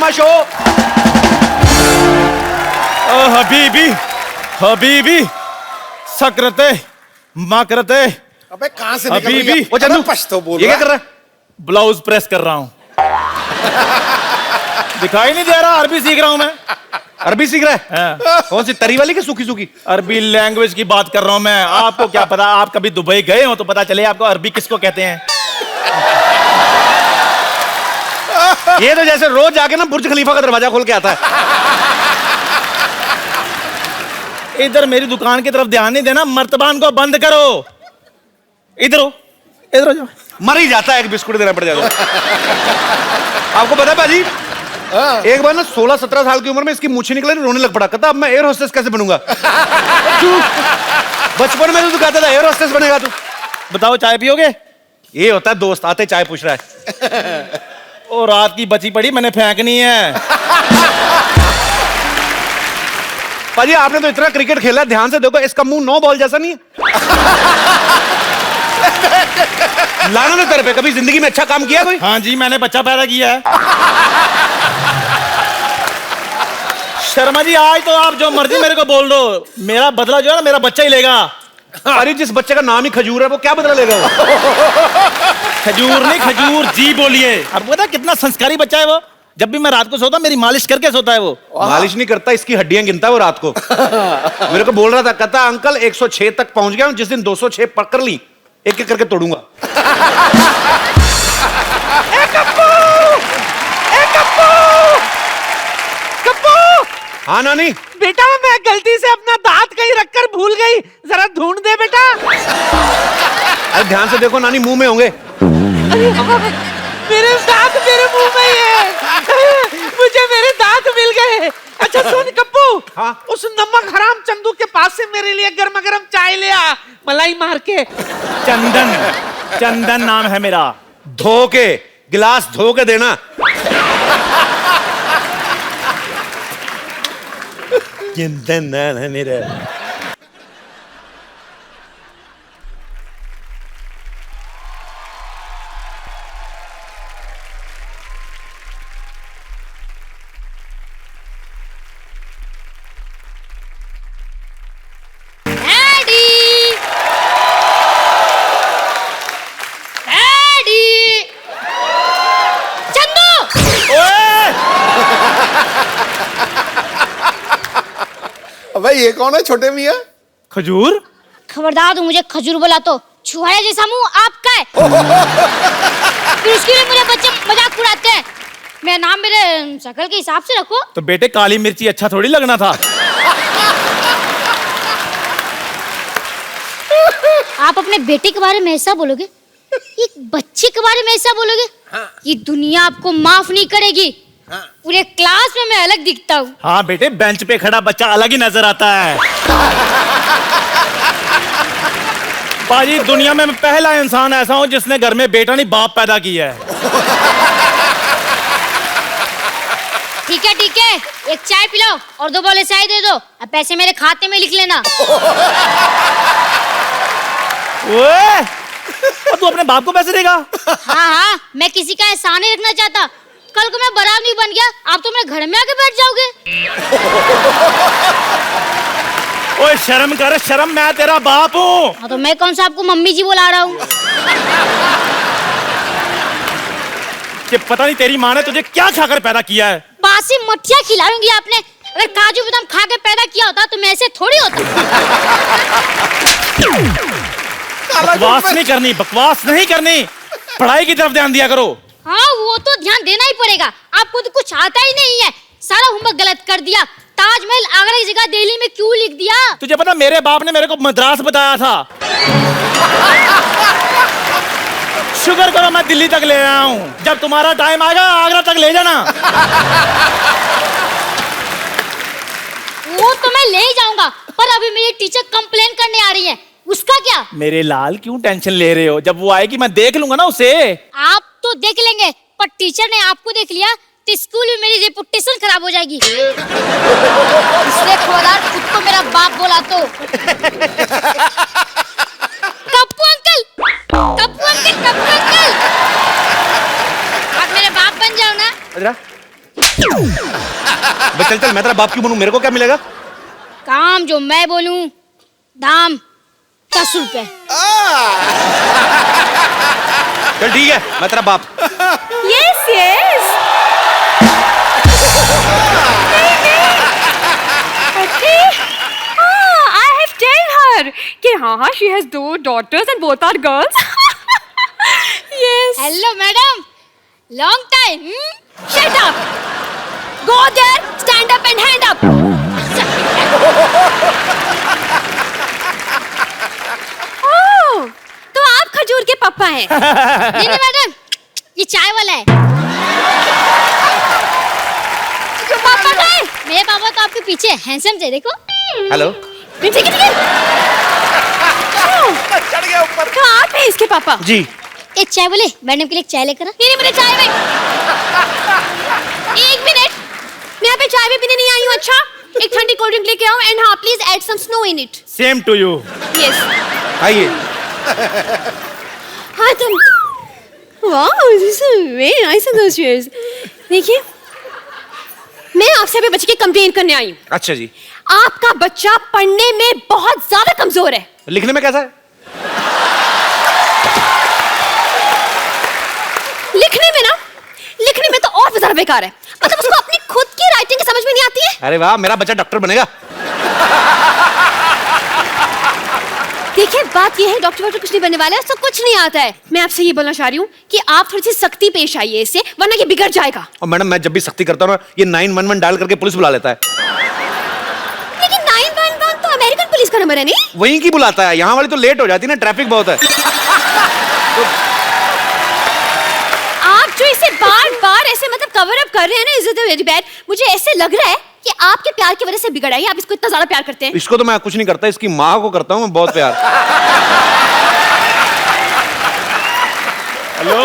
Drama show. हबीबी हबीबी सकरते माकरते। अबे कहां से निकल हबीबी। रही है? ओ चंदू, पछतो बोल ये क्या रहा कर रहा है? ब्लाउज प्रेस कर रहा हूं। दिखाई नहीं दे रहा, अरबी सीख रहा हूं मैं। अरबी सीख रहा है? हाँ। कौन सी, तरी वाली की सूखी सूखी? अरबी लैंग्वेज की बात कर रहा हूं मैं। आपको क्या पता, आप कभी दुबई गए हो तो पता चले आपको अरबी किसको कहते हैं। ये तो जैसे रोज जाके ना बुर्ज खलीफा का दरवाजा खोल के आता है। इधर मेरी दुकान की तरफ ध्यान नहीं देना, मर्तबान को बंद करो। इधर हो, इधर हो जाओ। मर ही जाता है, एक बिस्कुट देना पड़ जाता है। आपको पता है भाजी, एक बार ना 16-17 साल की उम्र में इसकी मूछें निकले, रोने लग पड़ा। कहता अब मैं एयर होस्टेस कैसे बनूंगा। बचपन में तो तू कहता था एयर होस्टेस बनेगा तू। बताओ चाय पियोगे? ये होता है दोस्त आते चाय पूछ रहा है। और रात की बची पड़ी मैंने फेंकनी है। पाजी आपने तो इतना क्रिकेट खेला, ध्यान से देखो इसका मुंह 9 बॉल जैसा नहीं है। लाना ना तेरे पे, कभी जिंदगी में अच्छा काम किया कोई? हाँ जी, मैंने बच्चा पैदा किया है। शर्मा जी आज तो आप जो मर्जी मेरे को बोल दो, मेरा बदला जो है ना मेरा बच्चा ही लेगा। अरे जिस बच्चे का नाम ही खजूर है वो क्या बदला लेगा वो? खजूर नहीं, खजूर जी बोलिए। और पता कितना संस्कारी बच्चा है वो। जब भी मैं रात को सोता मेरी मालिश करके सोता है वो। मालिश नहीं करता, इसकी हड्डियां गिनता है वो रात को। मेरे को बोल रहा था, कहता अंकल 106 तक पहुंच गया हूं, जिस दिन 206 पकड़ ली एक एक करके तोड़ूंगा। हाँ नानी। बेटा मैं गलती से अपना दांत कहीं रखकर भूल गई, जरा ढूंढ दे बेटा। अरे ध्यान से देखो नानी, मुंह में होंगे। मेरे दांत मेरे मुंह में ही है। मुझे मेरे दांत मिल गए। अच्छा सुन कप्पू, हाँ? उस नमक हराम चंदू के पास से मेरे लिए गर्मा गर्म चाय ले आ, मलाई मार के। चंदन, चंदन नाम है मेरा। धो के, गिलास धो के देना। चंदन नाम है मेरा। भाई ये कौन है छोटे मियाँ? खजूर? खबरदार, तुम मुझे खजूर बोला तो छुआया जैसा मुंह आपका है। फिर उसके लिए मुझे बच्चे मजाक उड़ाते हैं। मेरा नाम मेरे शक्ल के हिसाब से रखो। तो बेटे काली मिर्ची अच्छा थोड़ी लगना था। आप अपने बेटे के बारे में ऐसा बोलोगे, एक बच्चे के बारे में ऐसा बोलोगे, ये दुनिया आपको माफ नहीं करेगी। पूरे क्लास में मैं अलग दिखता हूँ। हाँ बेटे, बेंच पे खड़ा बच्चा अलग ही नजर आता है। बाजी दुनिया में मैं पहला इंसान ऐसा हूँ जिसने घर में बेटा नहीं बाप पैदा किया है। ठीक है ठीक है, एक चाय पिलाओ और 2 बोले चाय दे दो। अब पैसे मेरे खाते में लिख लेना। ओए, तू अपने बाप को पैसे देगा? हाँ हाँ, मैं किसी का एहसान नहीं रखना चाहता। कल को मैं बराबर नहीं बन गया, आप तो मेरे घर में आके बैठ जाओगे। ओए शर्म कर, शर्म, मैं तेरा बाप हूँ। हाँ तो मैं कौन सा आपको मम्मी जी बुला रहा हूँ। कि पता नहीं तेरी माँ ने तुझे क्या खाकर पैदा किया है। बासी मठिया खिलाऊंगी आपने। अगर काजू बादाम खा के पैदा किया होता तो मैं ऐसे थोड़ी होता। बकवास नहीं करनी, बकवास नहीं करनी। पढ़ाई की तरफ ध्यान दिया करो। हाँ वो तो ध्यान देना ही पड़ेगा, आपको तो कुछ आता ही नहीं है। सारा होमवर्क गलत कर दिया। ताजमहल आगरा की जगह दिल्ली में क्यों लिख दिया? तुझे पता मेरे बाप ने मेरे को मद्रास बताया था। शुक्र करो मैं दिल्ली तक ले आया हूँ। जब तुम्हारा टाइम आएगा आगरा तक ले जाना। वो तो मैं ले ही जाऊंगा, पर अभी मेरी टीचर कंप्लेन करने आ रही है। उसका क्या? मेरे लाल क्यों टेंशन ले रहे हो? जब वो आएगी मैं देख लूंगा ना उसे। आप तो देख लेंगे, पर टीचर ने आपको देख लिया तो स्कूल में मेरी रेपुटेशन खराब हो जाएगी। इसलिए खबरदार, खुद को मेरा बाप बोला तो। Kappu uncle, Kappu uncle, Kappu uncle, आप मेरे बाप बन जाओ ना। बे चल चल, मैं तेरा बाप क्यों बनूं? मेरे को क्या मिलेगा? काम जो मैं बोलूं, दाम 10 रुपए। चल ठीक है, मैं तेरा बाप। Yes yes. Okay, I have tell her कि हाँ she has 2 daughters and both are girls. Yes. Hello madam, long time. Shut up. Go there, stand up and hand up. Oh, तो आप खजूर के पापा हैं। नहीं नहीं मैडम, ये चाय वाला है। तो पापा का है? मेरे पापा तो आपके पीछे हैंडसम थे, देखो। हेलो। ठीक है ठीक है। चढ़ गया ऊपर। तो आप हैं इसके पापा? जी। एक चाय बोले, मैडम के लिए चाय लेकर आ। नहीं मुझे चाय में। एक मिनट, मैं यहाँ पे चाय भी पीने नहीं आई हूँ। अच्छा, एक ठंडी कोल्ड ड्रिंक लेके आओ एंड हाँ please add some snow in it. Same to you. Yes. आइए। हाँ तुम। Wow, this is very nice of those chairs. देखिए, मैं आपसे अभी बच्चे की कंप्लेन करने आई हूँ। अच्छा जी। आपका बच्चा पढ़ने में बहुत ज्यादा कमजोर है। लिखने में कैसा है? लिखने में तो और भी ज्यादा बेकार है। मतलब उसको अपनी खुद की राइटिंग समझ में नहीं आती है। अरे वाह, मेरा बच्चा डॉक्टर बनेगा। देखिए, बात ये है डॉक्टर कुछ नहीं बनने वाला है, उसको कुछ नहीं आता है। मैं आपसे ये बोलना चाह रही हूँ कि आप थोड़ी सी सख्ती पेश आइए इससे, वरना ये बिगड़ जाएगा। और मैडम, मैं जब भी सख्ती करता हूँ ना, ये 911 डायल करके पुलिस बुला लेता है। लेकिन 911 तो अमेरिकन पुलिस का नंबर है नहीं? वहीं की बुलाता है, यहाँ वाली तो लेट हो जाती है ना, ट्रैफिक बहुत है। आप जो इसे बार-बार ऐसे मतलब कवर अप कर रहे हैं ना, इज इट वेरी बैड। मुझे ऐसे लग रहा है कि आपके प्यार की वजह से बिगड़ा है। आप इसको इतना ज्यादा प्यार करते हैं। इसको तो मैं कुछ नहीं करता, इसकी माँ को करता हूँ मैं बहुत प्यार। हेलो,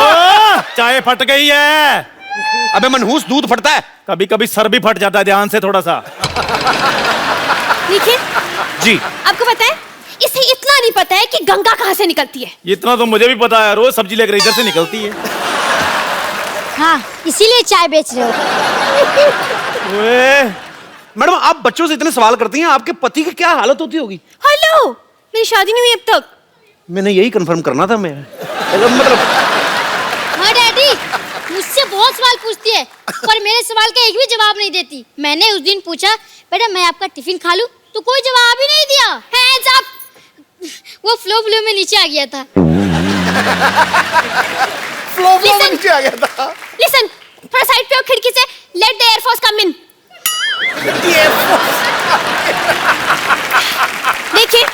चाय फट गई है। अबे मनहूस, दूध फटता है। कभी कभी सर भी फट जाता है, ध्यान से थोड़ा सा। देखिए जी। आपको पता है, इसे इतना नहीं पता है कि गंगा कहाँ से निकलती है। इतना तो मुझे भी पता है, रोज सब्जी लेकर इधर से निकलती है। हाँ, इसीलिए चाय बेच रहे हो। ओए, मैडम, आप बच्चों से इतने सवाल करती हैं, आपके पति की क्या हालत होती होगी? हेलो, मेरी शादी नहीं हुई अब तक। मैंने यही कंफर्म करना था मैं। मतलब हाँ डैडी, मुझसे बहुत सवाल पूछती है, पर मेरे सवाल का एक भी जवाब नहीं देती। मैंने उस दिन पूछा, बेटा मैं आपका टिफिन खा लूं, तो कोई जवाब ही नहीं दिया। Hands up. वो फ्लो में नीचे आ गया था। फ्लो में नीचे आ गया था। लिसन, थोड़ा साइड पे हो खिड़की से। लेट द एयर फोर्स कम इन। देखिए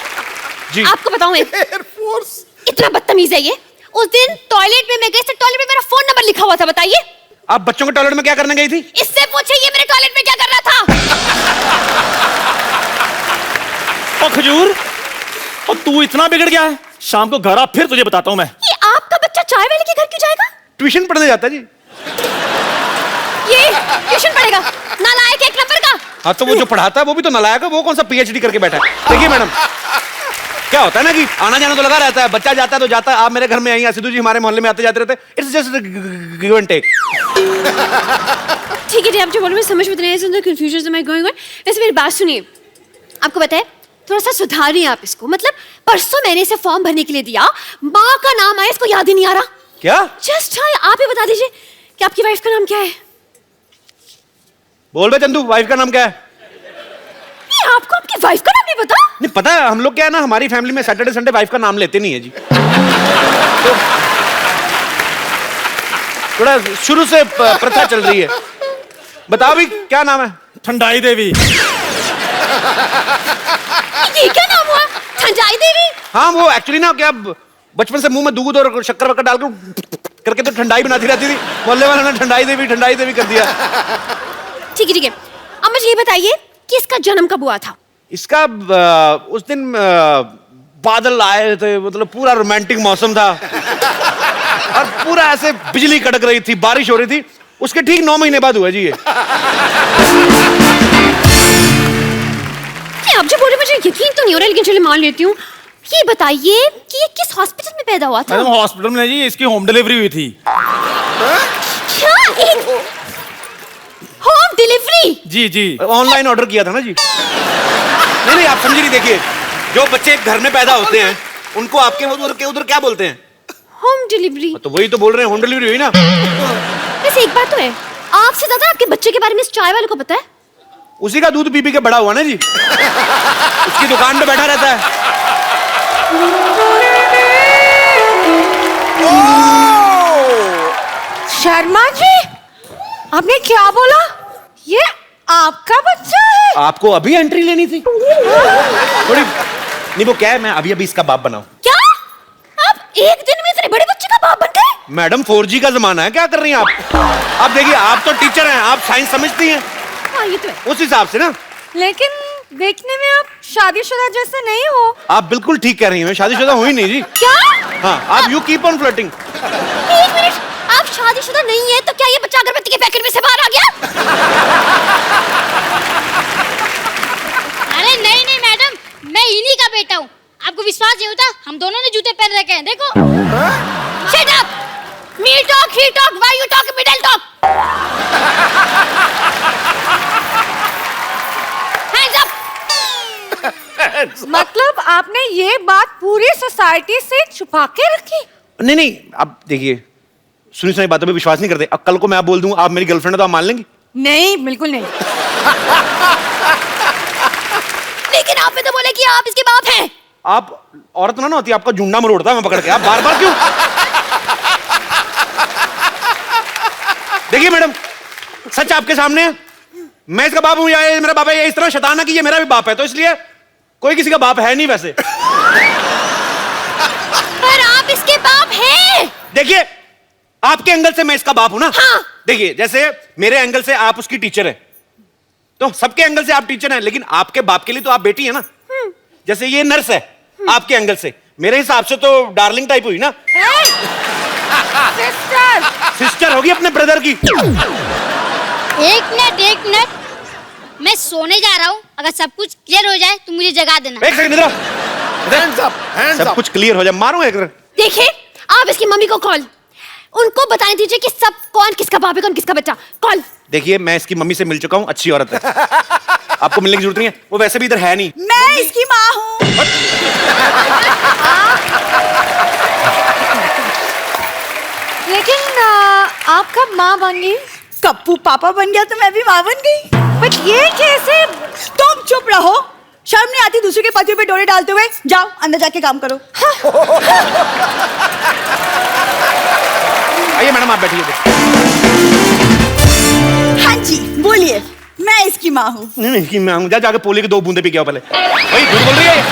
जी। आपको बताऊं मैं, एयरफोर्स। इतना बदतमीज है ये। उस दिन टॉयलेट में मैं गई, टॉयलेट में मेरा फोन नंबर लिखा हुआ था। बताइए आप बच्चों के टॉयलेट में क्या करने गई थी? इससे पूछे ये मेरे टॉयलेट में क्या कर रहा था। ओ खजूर, और तू इतना बिगड़ गया है? शाम को घर आ, फिर तुझे बताता हूँ मैं। ये आपका बच्चा चाय वाले के घर क्यों जाएगा? ट्यूशन पढ़ने जाता है जी। ये ट्यूशन पढ़ेगा? नालायक एक नंबर का। हाँ, तो वो जो पढ़ाता है वो भी तो नालायक है। वो कौन सा PhD करके बैठा है? देखिए मैडम, क्या होता है ना कि आना जाना तो लगा रहता है, बच्चा जाता है तो जाता है। आप मेरे घर में आई, सिद्धू जी हमारे मोहल्ले में आते जाते रहते हैं। It's just give and take. ठीक है, आप जो बोल रहे हैं समझ में नहीं आया, कंफ्यूजन में गोइंग ऑन। वैसे मेरी बात सुनिए, आपको पता है, थोड़ा सा सुधारिए आप इसको। मतलब परसों मैंने इसे फॉर्म भरने के लिए दिया, माँ का नाम आया, इसको याद ही नहीं आ रहा। क्या? जस्ट हाँ, आप ही बता दीजिए कि आपकी वाइफ का नाम क्या है? बोल बे चंदू, वाइफ का नाम क्या है? ये आपको आपकी वाइफ का नाम नहीं पता? नहीं पता है, हम लोग क्या है ना, हमारी फैमिली में सैटरडे संडे वाइफ का नाम लेते नहीं है जी। तो थोड़ा शुरू से प्रथा चल रही है। बताओ भी क्या नाम है? ठंडाई देवी। ये क्या नाम हुआ? ठंडाई देवी? हाँ, वो एक्चुअली ना क्या बचपन से मुंह में दूध और शक्कर वक्कर डालकर करके तो ठंडाई बनाती रहती थी। मोहल्ले वालों ने ठंडाई देवी कर दिया। ठीक है। अब मुझे ये बताइए कि इसका जन्म कब हुआ था? इसका उस दिन बादल आए थे, मतलब पूरा रोमांटिक मौसम था और पूरा ऐसे बिजली कड़क रही थी, बारिश हो रही थी। उसके ठीक 9 महीने बाद हुआ जी ये। आप जो बोले मुझे यकीन तो नहीं हो रहा, लेकिन चलिए मान लेती हूँ। ये बताइए कि ये किस हॉस्पिटल में पैदा हुआ था? मैडम, हॉस्पिटल में नहीं जी, इसकी होम डिलीवरी हुई थी। क्या? Home delivery. जी जी। ऑनलाइन ऑर्डर किया था ना जी। नहीं आप समझी नहीं। देखिए, जो बच्चे घर में पैदा होते हैं उनको आपके उधर क्या बोलते हैं? Home delivery. तो वही तो बोल रहे हैं, होम डिलीवरी हुई ना। वैसे एक बात तो है, आपसे ज्यादा आपके बच्चे के बारे में इस चाय वाले को पता है। उसी का दूध पी के बड़ा हुआ ना जी। उसकी दुकान पे बैठा रहता है। शर्मा जी, आपने क्या बोला? ये आपका बच्चा है? आपको अभी एंट्री लेनी थी थोड़ी। नहीं वो क्या है, मैं अभी इसका बाप बनाऊं। क्या आप एक दिन में इतने बड़े बच्चे का बाप बन गए? मैडम 4G का जमाना है, क्या कर रही हैं आप? आप देखिए, आप तो टीचर हैं, आप साइंस समझती हैं। हाँ ये तो है। उस हिसाब से ना। लेकिन देखने में आप शादीशुदा जैसे नहीं हो। आप बिल्कुल ठीक कह रही हैं, मैं शादीशुदा हुई नहीं जी। क्या? हाँ, आप यू कीप ऑन फ्लर्टिंग। एक मिनट, आप शादीशुदा नहीं है तो क्या ये बच्चा अगरबत्ती के पैकेट में से बाहर आ गया? अरे नहीं नहीं मैडम, मैं इन्हीं का बेटा हूँ। आपको विश्वास नहीं होता, हम दोनों ने जूते पहन रखे हैं, देखो। Shut up! Me talk, he talk, why you talk, middle talk? Hands up! मतलब आपने ये बात पूरी सोसाइटी से छुपा के रखी? नहीं आप देखिए, सुनी सुनी बातों पे विश्वास नहीं करते। अब कल को मैं आप बोल दूं आप मेरी गर्लफ्रेंड है तो आप मान लेंगी? नहीं, बिल्कुल नहीं। लेकिन आपने तो बोला कि आप इसके बाप हैं। आप औरत ना होती, आपका जुंडा मरोड़ता है मैं पकड़ के। आप बार बार क्यों? देखिए मैडम, सच आपके सामने है। मैं इसका बाप हूं या ये मेरा बाप है, ये इस तरह शैतान है कि ये मेरा भी बाप है, तो इसलिए कोई किसी का बाप है नहीं वैसे। पर आप इसके बाप हैं। देखिए, आपके एंगल से मैं इसका बाप हूं ना। हाँ। देखिए, जैसे मेरे एंगल से आप उसकी टीचर है, तो सबके एंगल से आप टीचर हैं, लेकिन आपके बाप के लिए तो आप बेटी है ना। जैसे ये नर्स है, आपके एंगल से मेरे हिसाब से तो डार्लिंग टाइप हुई ना। सिस्टर, सिस्टर होगी अपने ब्रदर की। एक मिनट, मैं सोने जा रहा हूँ। अगर सब कुछ क्लियर हो जाए तो मुझे जगा देना। एक सेकंड इधर आओ। हैंड्स अप, हैंड्स सब अप। कुछ क्लियर हो जाए, मारूंगा एक। देखिए, आप इसकी मम्मी को कॉल, उनको बताने दीजिए कि सब कौन किसका बाप है, कौन किसका बच्चा। कॉल। देखिए, मैं इसकी मम्मी से मिल चुका हूँ, अच्छी औरत है। आपको मिलने की जरूरत नहीं है, वो वैसे भी इधर है नहीं। मैं इसकी माँ हूँ। लेकिन आप कब माँ बन गई? कप्पू पापा बन गया तो मैं भी माँ बन गई। बट ये कैसे? तुम चुप रहो, शर्म नहीं आती दूसरे के पतियों पे डोरे डालते हुए? जाओ अंदर जाके काम करो। आइए मैडम, आप बैठिए। हाँ जी बोलिए, मैं इसकी माँ हूँ। नहीं कि मैं जा जाके पोले की 2 बूंदे पी के आओ पहले। भाई झूठ बोल रही है,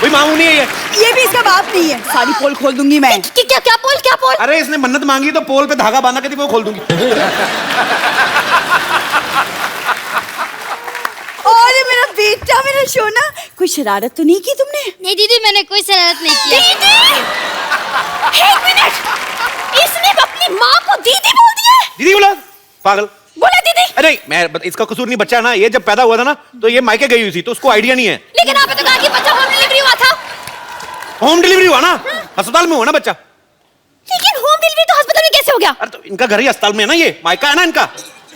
कोई मांगू नहीं है ये भी इसका बाप नहीं है। सारी पोल खोल दूंगी मैं। क्या पोल? अरे इसने मन्नत मांगी तो पोल पे धागा बांधा के वो खोल दूंगी। और मेरा बेटा, मेरा सोना, कोई शरारत तो नहीं की तुमने? नहीं दीदी, मैंने कोई शरारत नहीं किया। एक मिनट, इसने अपनी माँ को दीदी बोल दिया है? दीदी बोला? पागल बोला दीदी? अरे मैं इसका कसूर नहीं, बच्चा ना, ये जब पैदा हुआ था ना तो ये मायके गई हुई थी, तो उसको आइडिया नहीं है। लेकिन आपने तो कहा कि बच्चा होम डिलीवरी हुआ था। होम डिलीवरी हुआ ना, अस्पताल में हुआ ना बच्चा। लेकिन होम डिलीवरी तो अस्पताल में कैसे हो गया? अरे तो इनका घर ही अस्पताल में है ना, ये मायका है ना इनका।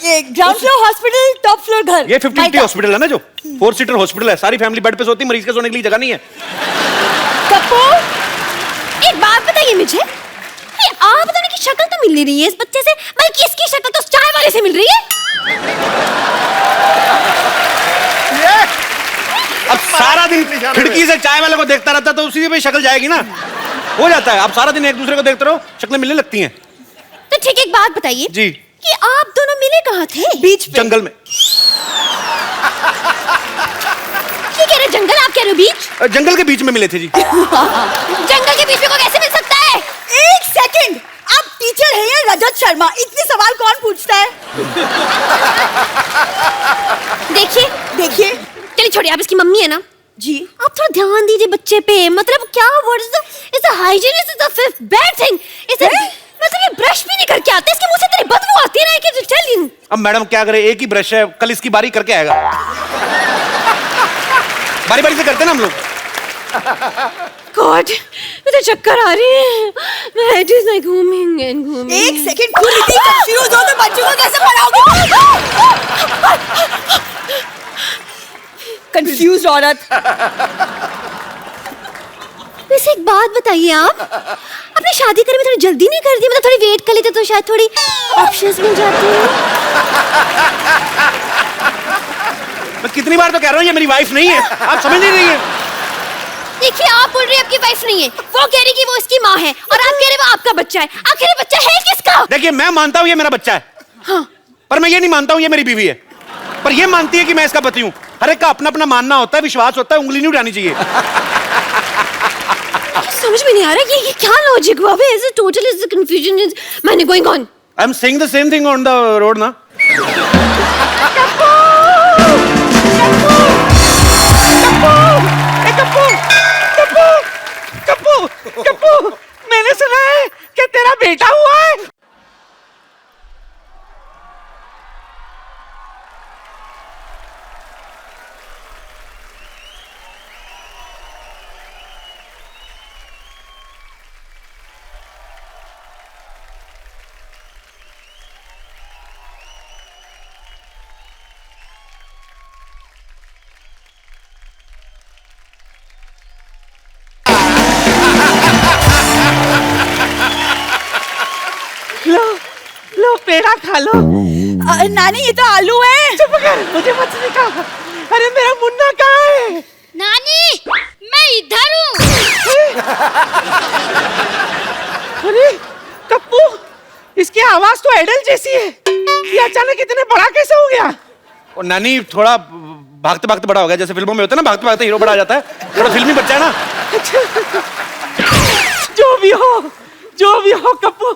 ये ground floor hospital, top floor घर। ये 50-50 हॉस्पिटल है ना, जो 4 सीटर हॉस्पिटल है। सारी फैमिली बेड पे सोती, मरीज के सोने के लिए जगह नहीं है। कप्पू, एक बात बताइए मुझे, ये आप दोनों की शक्ल तो मिल नहीं रही है इस बच्चे से, बल्कि इसकी शक्ल तो चाय वाले से मिल रही है। अब सारा दिन खिड़की से चाय वाले को देखता रहता तो उसी पे शक्ल जाएगी ना, हो जाता है। अब सारा दिन एक दूसरे को देखते रहो, शक्लें मिलने लगती हैं। तो ठीक, एक बात बताइए जी, कि आप दोनों मिले कहाँ थे? बीच पे। जंगल में। ये कह रहे जंगल, आप कह रहे हो बीच? जंगल के बीच में मिले थे जी। जंगल के बीच में को कैसे मिल सकता है? एक सेकंड, आप टीचर हैं या रजत शर्मा? इतने सवाल कौन पूछता है? देखिए चलिए छोड़िए, आप इसकी मम्मी है ना जी। आप थोड़ा ध्यान दीजिए बच्चे पे। मतलब क्या word is the hygiene is the fifth bad thing. इसे मतलब ये ब्रश भी नहीं करके आते, इसके मुंह से इतनी बदबू आती है ना कि टेल यू। अब मैडम क्या करे, एक ही ब्रश है, कल इसकी बारी करके आएगा। बारी बारी से करते हैं ना हम लोग। गॉड, मुझे चक्कर आ रही है। मैं इट इज लाइक घूमिंग एंड घूमिंग। एक सेकंड, तुम इतनी कंफ्यूज हो तो बच्चों को कैसे पढ़ाओगे? कंफ्यूज औरत। वैसे एक बात बताइए, आप आपने शादी करने में थोड़ी जल्दी नहीं कर दी? मतलब थोड़ी वेट कर लेते तो शायद थोड़ी ऑप्शंस मिल जाते हैं। मैं कितनी बार तो कह रहा हूँ ये मेरी वाइफ नहीं है, आप समझ नहीं रही है। देखिए, आप बोल रहे हैं आपकी वाइफ नहीं है, वो कह रही कि वो इसकी माँ है, और आप कह रहे वो आपका बच्चा है। आखिर ये बच्चा है किसका? देखिए, मैं मानता हूँ ये मेरा बच्चा है, हाँ। पर मैं ये नहीं मानता हूँ ये मेरी बीवी है। पर ये मानती है कि मैं इसका पति हूँ। हर एक का अपना अपना मानना होता है, विश्वास होता है, उंगली नहीं उठानी चाहिए। समझ में नहीं आ रहा ये क्या लॉजिक हुआ? Where is the total is the confusion is मैंने going on? I'm saying the same thing on the road ना। कप्पू, मैंने सुना है कि तेरा बेटा हुआ है। लो पेड़ा खा लो। नानी ये तो आलू है। चुप कर, मुझे मत सिखा। अरे मेरा मुन्ना कहाँ है? नानी, मैं इधर हूँ। अरे कप्पू, इसकी आवाज तो एडल जैसी है। ये अचानक इतने बड़ा कैसे हो गया? और नानी थोड़ा भागते भागते बड़ा हो गया, जैसे फिल्मों में होता है ना, भागते भागते हीरो बड़ा आ जाता है, थोड़ा फिल्मी बच्चा है ना। जो भी हो कप्पू,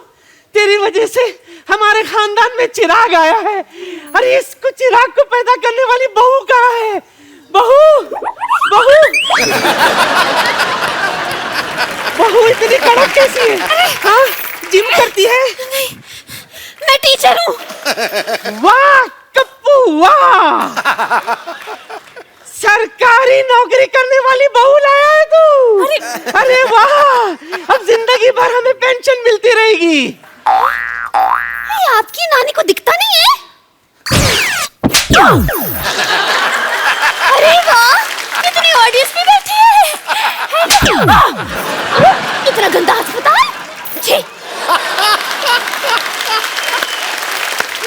तेरी वजह से हमारे खानदान में चिराग आया है। अरे इसको चिराग को पैदा करने वाली बहू कहाँ है? बहू इतनी कड़क कैसी है? हाँ, जिम करती है? नहीं, मैं टीचर हूँ। वाह कप्पू वाह, सरकारी नौकरी करने वाली बहू लाया है तू। अरे वाह, अब जिंदगी भर हमें पेंशन मिलती रहेगी। ये आपकी नानी को दिखता नहीं है? अरे वाह, कितनी ऑडियंस भी बैठी है। इतना गंदा अस्पताल। छी।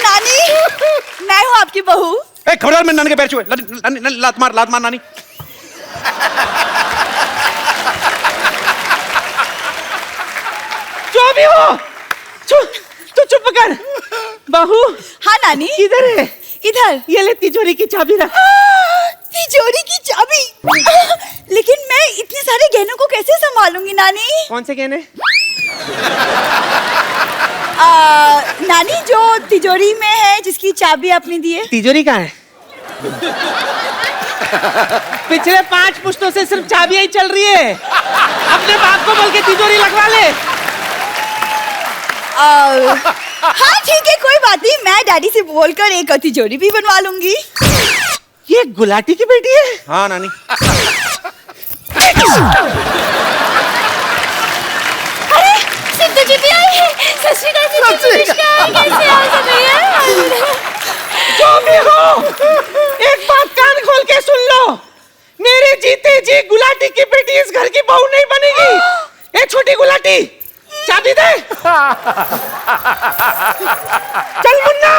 नानी, मैं हूँ आपकी बहू। ए, खबरदार, मैं नानी के पैर छुए। लात मार नानी। जो भी हो, तू चुप कर। बहू। हाँ नानी। इधर है। इधर। ये ले तिजोरी की चाबी रख। तिजोरी की चाबी? लेकिन मैं इतने सारे गहनों को कैसे संभालूंगी नानी? कौन से गहने? नानी, जो तिजोरी में है, जिसकी चाबी आपने दी है। तिजोरी कहाँ है? पिछले 5 पुश्तों से सिर्फ चाबियां ही चल रही है। अपने बाप को बोल के तिजोरी लगवा ले। हाँ ठीक है, कोई बात नहीं, मैं डैडी से बोलकर एक तिजोरी भी बनवा लूंगी। ये गुलाटी की बेटी है? हाँ नानी। अरे सिद्धू जी भी आई है। सत श्री अकाल जी, नमस्कार। कैसे हो सब भैया? जो भी हो, एक बात कान खोल के सुन लो। मेरे जीते जी गुलाटी की बेटी इस घर की बहू नहीं बनेगी। ए छोटी गुलाटी, चाबी दे। चल मुन्ना,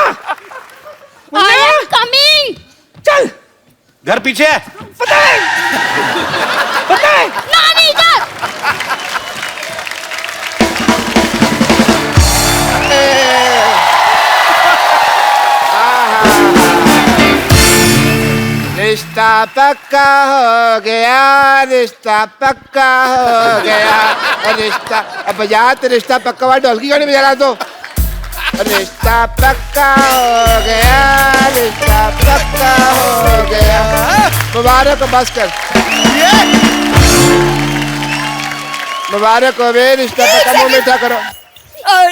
I am coming. चल। घर पीछे है। पता है। नानी इधर। रिश्ता पक्का हो गया, रिश्ता पक्का हो गया, रिश्ता। अब बजा तो रिश्ता पक्का वाला ढोल की गाड़ी बजा रहा तो। रिश्ता पक्का हो गया, रिश्ता पक्का हो गया। मुबारक हो, बस कर। मुबारक हो बे, रिश्ता पक्का। मुंह मीठा करो। और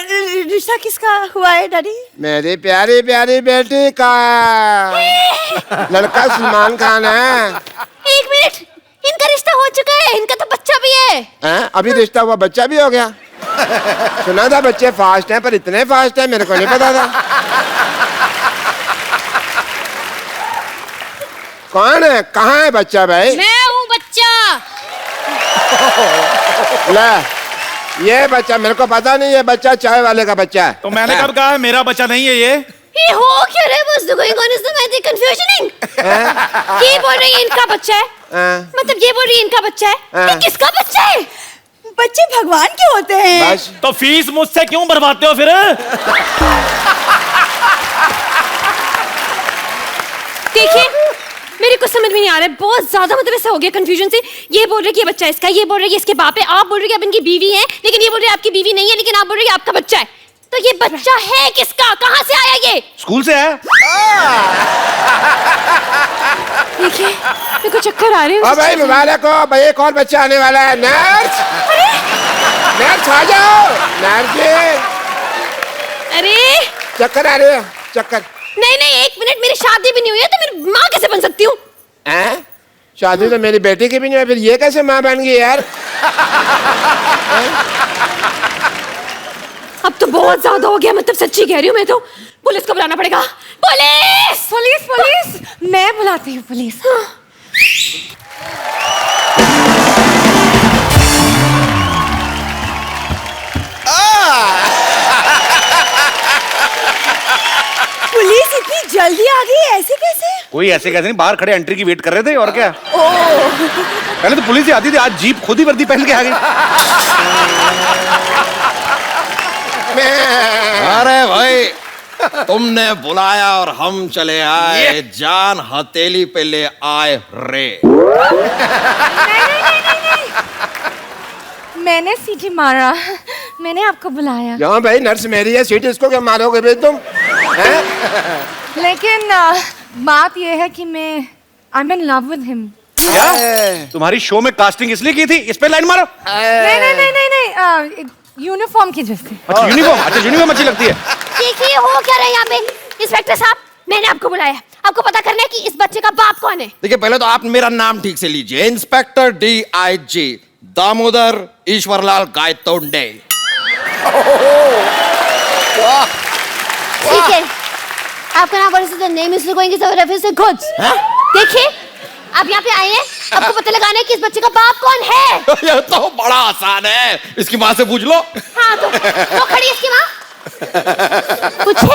रिश्ता किसका हुआ है डैडी? मेरी प्यारी प्यारी बेटी का। लड़का सलमान खान है। एक मिनट, इनका रिश्ता हो चुका है, इनका तो बच्चा भी है। हैं? अभी रिश्ता हुआ, बच्चा भी हो गया। सुना था बच्चे फास्ट हैं, पर इतने फास्ट हैं मेरे को नहीं पता था। कौन है? कहाँ है बच्चा भाई? मैं हूँ बच्चा। ले, ये बच्चा मेरे को पता नहीं, ये बच्चा चाय वाले का बच्चा है। तो मैंने कब कहा है मेरा बच्चा नहीं है ये? ये हो क्या रहा है? What's going on? Is the confusioning? ये बोल रही है इनका बच्चा है, मतलब ये बोल रही है इनका बच्चा है, ये किसका बच्चा है? बच्चे भगवान के होते हैं। बस तो फीस मुझसे क्यों भरवाते हो फिर? देखिए, मेरे को समझ में नहीं आ रहा है, बहुत ज्यादा मतलब ऐसा हो गया कंफ्यूजन से। ये बोल रहे कि ये बच्चा इसका, ये बोल रहे कि इसके बाप है, आप बोल रहे कि आप इनकी बीवी हैं, लेकिन ये बोल रहे आपकी बीवी नहीं है, लेकिन आप बोल रहे कि आपका बच्चा है। तो ये बच्चा है किसका? कहाँ से आया ये? स्कूल से है। देखिए, मेरे को चक्कर आ रहे हैं। ओ भाई मुबारक हो भाई, एक और बच्चा आने वाला है। नर्स, नर्स आ जाओ। नर्स जी, अरे चक्कर आ रहे हो? चक्कर? नहीं नहीं, एक मिनट, मेरी शादी भी नहीं हुई है तो मेरी माँ कैसे बन सकती हूँ? हैं? शादी तो मेरी बेटी की भी नहीं है, फिर ये कैसे माँ बन गई यार? अब तो बहुत ज्यादा हो गया, मतलब सच्ची कह रही हूँ मैं तो। पुलिस को बुलाना पड़ेगा। पुलिस! पुलिस पुलिस, मैं बुलाती हूँ पुलिस। पुलिस इतनी जल्दी आ गई, ऐसे कैसे? कोई ऐसे कैसे नहीं, बाहर खड़े एंट्री की वेट कर रहे थे और क्या। पहले तो पुलिस ही आती थी, आज जीप खुद ही वर्दी पहन के आ गई। अरे भाई, तुमने बुलाया और हम चले आए, जान हथेली पे ले आए रे। मैंने सीटी मारा, मैंने आपको बुलाया। क्यों भाई, नर्स मेरी है, सीट इसको क्या मारोगे भाई तुम? हैं? लेकिन बात यह है कि मैं I am in love with him. क्या तुम्हारी शो में कास्टिंग इसलिए की थी? इस पे लाइन मारो। नहीं नहीं नहीं नहीं नहीं, यूनिफॉर्म की वजह से। अच्छा यूनिफॉर्म, अच्छा यूनिफॉर्म अच्छी लगती है। देखिए, हो क्या रहा है यहाँ पे? इंस्पेक्टर साहब, मैंने आपको बुलाया, आपको पता करना है कि इस बच्चे का बाप कौन है। देखिए, पहले तो आप मेरा नाम ठीक से लीजिए। Inspector DIG Damodar Ishwarlal Gaitonde. ठीक है, आपका नाम वर्ष the name is going to refer से गुड्स। देखिए, आप यहाँ पे आए हैं, आपको पता लगाना है कि इस बच्चे का बाप कौन है। यह तो बड़ा आसान है, इसकी माँ से पूछ लो। हाँ, तो वो खड़ी है इसकी माँ, पूछे।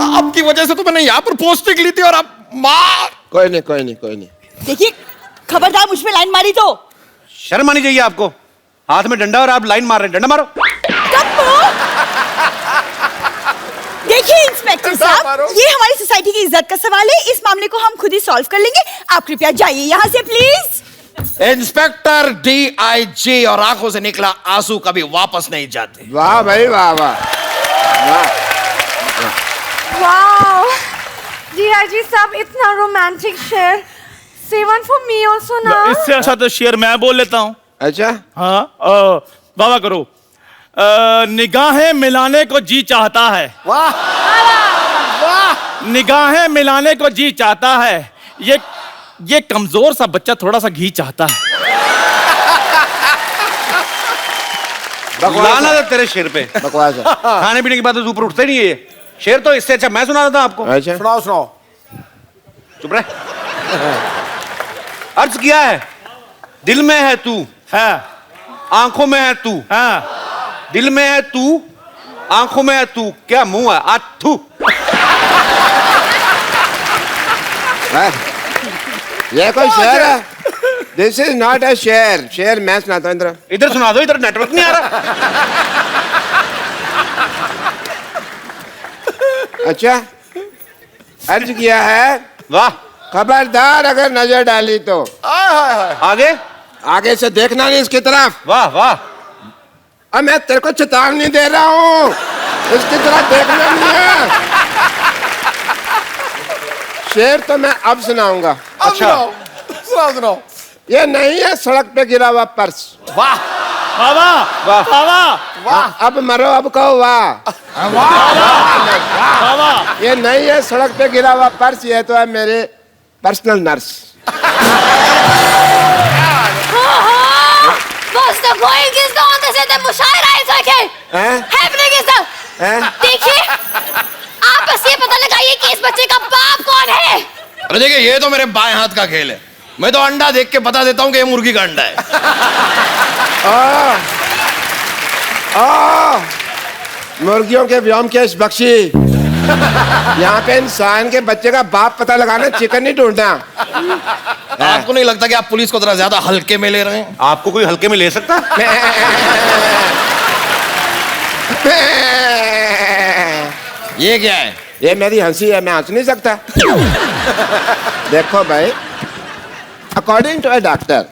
आपकी वजह से तो मैंने यहाँ पर पोस्टिंग ली थी और अब माँ। कोई नहीं कोई नहीं कोई नहीं। देखिए, खबरदार मुझ पे लाइन मारी तो। शर्म आनी चाहिए आपको, हाथ में डंडा और आप लाइन मार रहे हैं। डंडा मारो। देखिए इंस्पेक्टर साहब, ये हमारी सोसाइटी की इज्जत का सवाल है, इस मामले को हम खुद ही सॉल्व कर लेंगे। आप कृपया जाइए यहाँ से प्लीज। इंस्पेक्टर DIG और आंखों से निकला आंसू कभी वापस नहीं जाते। वाह भाई वाह वाह वाह। वाओ, DIG साहब, इतना रोमांटिक शेर। Say one for me also ना। इससे अच्छा तो शेर मैं बोल लेता हूँ। अच्छा हाँ, वाह करो। निगाहें मिलाने को जी चाहता है। वाह वाह। निगाहें मिलाने को जी चाहता है, ये कमजोर सा बच्चा थोड़ा सा घी चाहता है। लाना था तेरे शेर पे। बकवास है। खाने पीने की बात ऊपर उठते नहीं है ये शेर। तो इससे अच्छा मैं सुना देता आपको। अच्छा सुनाओ सुनाओ। चुप रहे। अर्ज किया है, दिल में है तू, हाँ आंखों में है तू। हाँ। दिल में है तू, आंखों में है तू, क्या मुंह है आथू। ये कोई शेर है? दिस इज नॉट अ शेर। शेर मैं सुनाता हूँ इधर। इधर सुना दो, इधर नेटवर्क नहीं आ रहा। अच्छा, अर्ज किया है, वाह। खबरदार अगर नजर डाली तो आगे आगे से देखना नहीं इसकी तरफ। वाह वाह। अब मैं तेरे को चेतावनी दे रहा हूँ, इसकी तरफ देखना नहीं है। शेर तो मैं अब सुनाऊंगा। अच्छा सुनाओ सुनाओ। ये नहीं है सड़क पे गिरा हुआ पर्स। वाह बाबा वाह। बाबा वाह। अब मरो, अब कहो वाह। बाबा। ये नहीं है सड़क पे गिरा हुआ पर्स, ये तो है मेरे personal nurse. What's the going is the on the set मुशायरा is okay. हैं? Happening is the। हैं? देखिए, बस ये पता लगाइए कि इस बच्चे का बाप कौन है। अरे देखिए, ये तो मेरे बाएं हाथ का खेल है। मैं तो अंडा देख के बता देता हूँ कि ये मुर्गी का अंडा है। मुर्गियों के व्योमकेश बख्शी, यहाँ पे इंसान के बच्चे का बाप पता लगाना, चिकन नहीं ढूंढना। आपको नहीं लगता कि आप पुलिस को थोड़ा ज्यादा हल्के में ले रहे हैं? आपको कोई हल्के में ले सकता? ये क्या है? ये मेरी हंसी है, मैं हंस नहीं सकता। देखो भाई, अकॉर्डिंग टू अ डॉक्टर,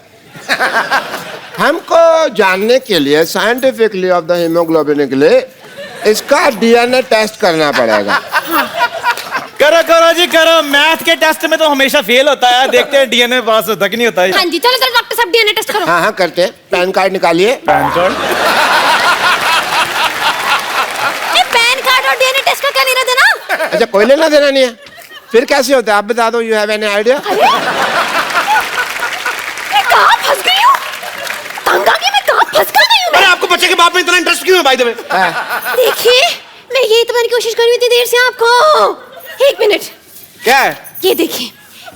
हमको जानने के लिए साइंटिफिकली ऑफ द हीमोग्लोबिन के लिए इसका डीएनए टेस्ट करना पड़ेगा। करो करो जी करो, मैथ के टेस्ट में तो हमेशा फेल होता है, देखते हैं डीएनए पास होता कि नहीं होता है। हाँ जी, चलो चलो डॉक्टर साहब डीएनए टेस्ट करो। हाँ हाँ करते हैं। पैन कार्ड निकालिए। Pan card? पैन कार्ड और डीएनए टेस्ट का क्या लेना देना? अच्छा, कोई लेना देना नहीं है? फिर कैसे होता है आप बता दो। You have any idea? मैं कहाँ फंस गई हूँ? तंग आ गई, मैं कहाँ फंस गई हूँ? अरे आपको बच्चे के बाप में इतना इंटरेस्ट क्यों है भाई? देखिए, मैं यही तो मैंने कोशिश करी हुई थी देर से आपको। एक मिनट, क्या है? ये देखिए,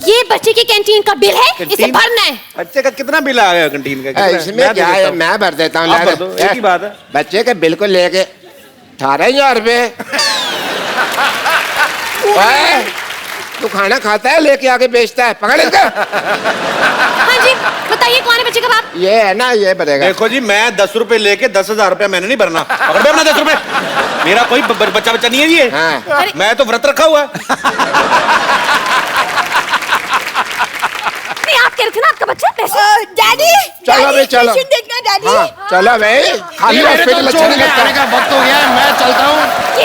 ये बच्चे की कैंटीन का बिल है, इसे कैंटीन? भरना है। बच्चे का कितना बिल आ गया कैंटीन का? कितना? इसमें क्या है, मैं भर देता हूँ। आप भर दो, एक ही बात है। बच्चे के बिल को लेके 18,000 रुपए। तू खाना खाता है, लेके आके बेचता है, पकड़ इसका। हाँ जी, बताइए कौन है बच्चे का बाप? ये है ना, ये भरेगा। देखो जी, मैं 10 रुपए लेके 10,000 रुपया मैंने नहीं भरना। पकड़ अपना 10 रुपए। मेरा कोई बच्चा नहीं है जी। हाँ। मैं तो व्रत रखा हुआ है। नहीं, आप कह रहे थे ना आपका बच्चा पैसे। डैडी, चलो भाई, चलो। पेशेंट देखना डैडी। हाँ, चलो भाई, खाली मेरे हॉस्पिटल तो अच्छा छोड़ नहीं के आने लगता। का वक्त हो गया है, मैं चलता हूँ।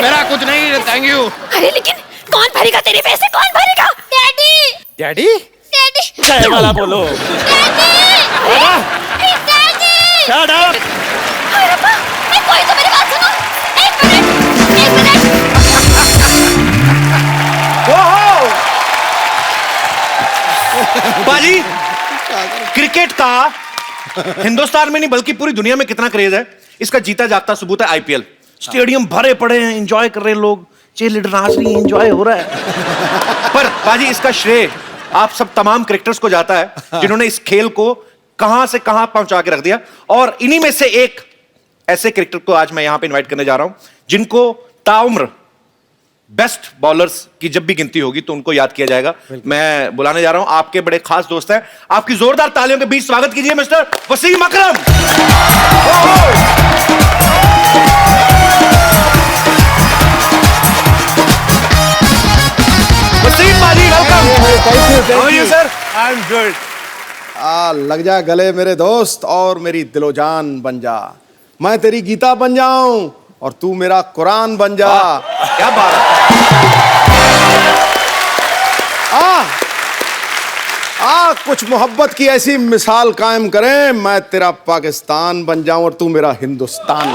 मेरा कुछ नहीं, थैंक यू। अरे लेकिन कौन भरेगा तेरे पैसे? कौन भरेगा? Daddy, daddy? डैडी, जय वाला बोलो। Daddy, daddy. Shut up. अरे रब्बा, ए, कोई तो मेरी बात सुनो। एक मिनट, एक मिनट। बाजी, क्रिकेट का हिंदुस्तान में नहीं बल्कि पूरी दुनिया में कितना क्रेज है, इसका जीता जागता सबूत है आईपीएल। स्टेडियम भरे पड़े हैं, एंजॉय कर रहे हैं लोग, चीयरलीडर नाच रही हैं, एंजॉय हो रहा है। पर बाजी, इसका श्रेय आप सब तमाम क्रिकेटर्स को जाता है, जिन्होंने इस खेल को कहां से कहां पहुंचा के रख दिया। और इन्हीं में से एक ऐसे क्रिकेटर को आज मैं यहां पे इनवाइट करने जा रहा हूं, जिनको ताउम्र बेस्ट बॉलर्स की जब भी गिनती होगी तो उनको याद किया जाएगा। मैं बुलाने जा रहा हूं, आपके बड़े खास दोस्त हैं। आपकी जोरदार तालियों के बीच स्वागत कीजिए मिस्टर वसीम अकरम। वसीम बाजी, welcome. How are you, sir? I'm good. लग जा गले मेरे दोस्त और मेरी दिलोजान बन जा। मैं तेरी गीता बन जाऊं और तू मेरा कुरान बन जा। क्या बात है। कुछ मोहब्बत की ऐसी मिसाल कायम करें, मैं तेरा पाकिस्तान बन जाऊं और तू मेरा हिंदुस्तान।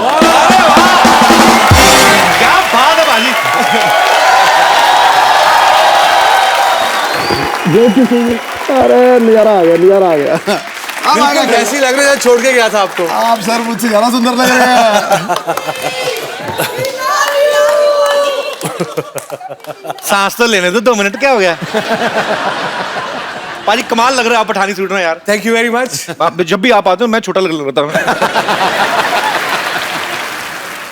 क्या बात है बाजी। अरे नजारा आ गया, नजारा आ गया। कैसी लग रही है? छोड़ के गया था आपको। आप सर मुझसे ज्यादा सुंदर लग रहे हैं। सांस तो लेने दो, 2 मिनट क्या हो गया? पाजी कमाल लग रहा है आप पठानी सूट में यार। Thank you very much. आप जब भी आप आते हो मैं छोटा लगता हूँ।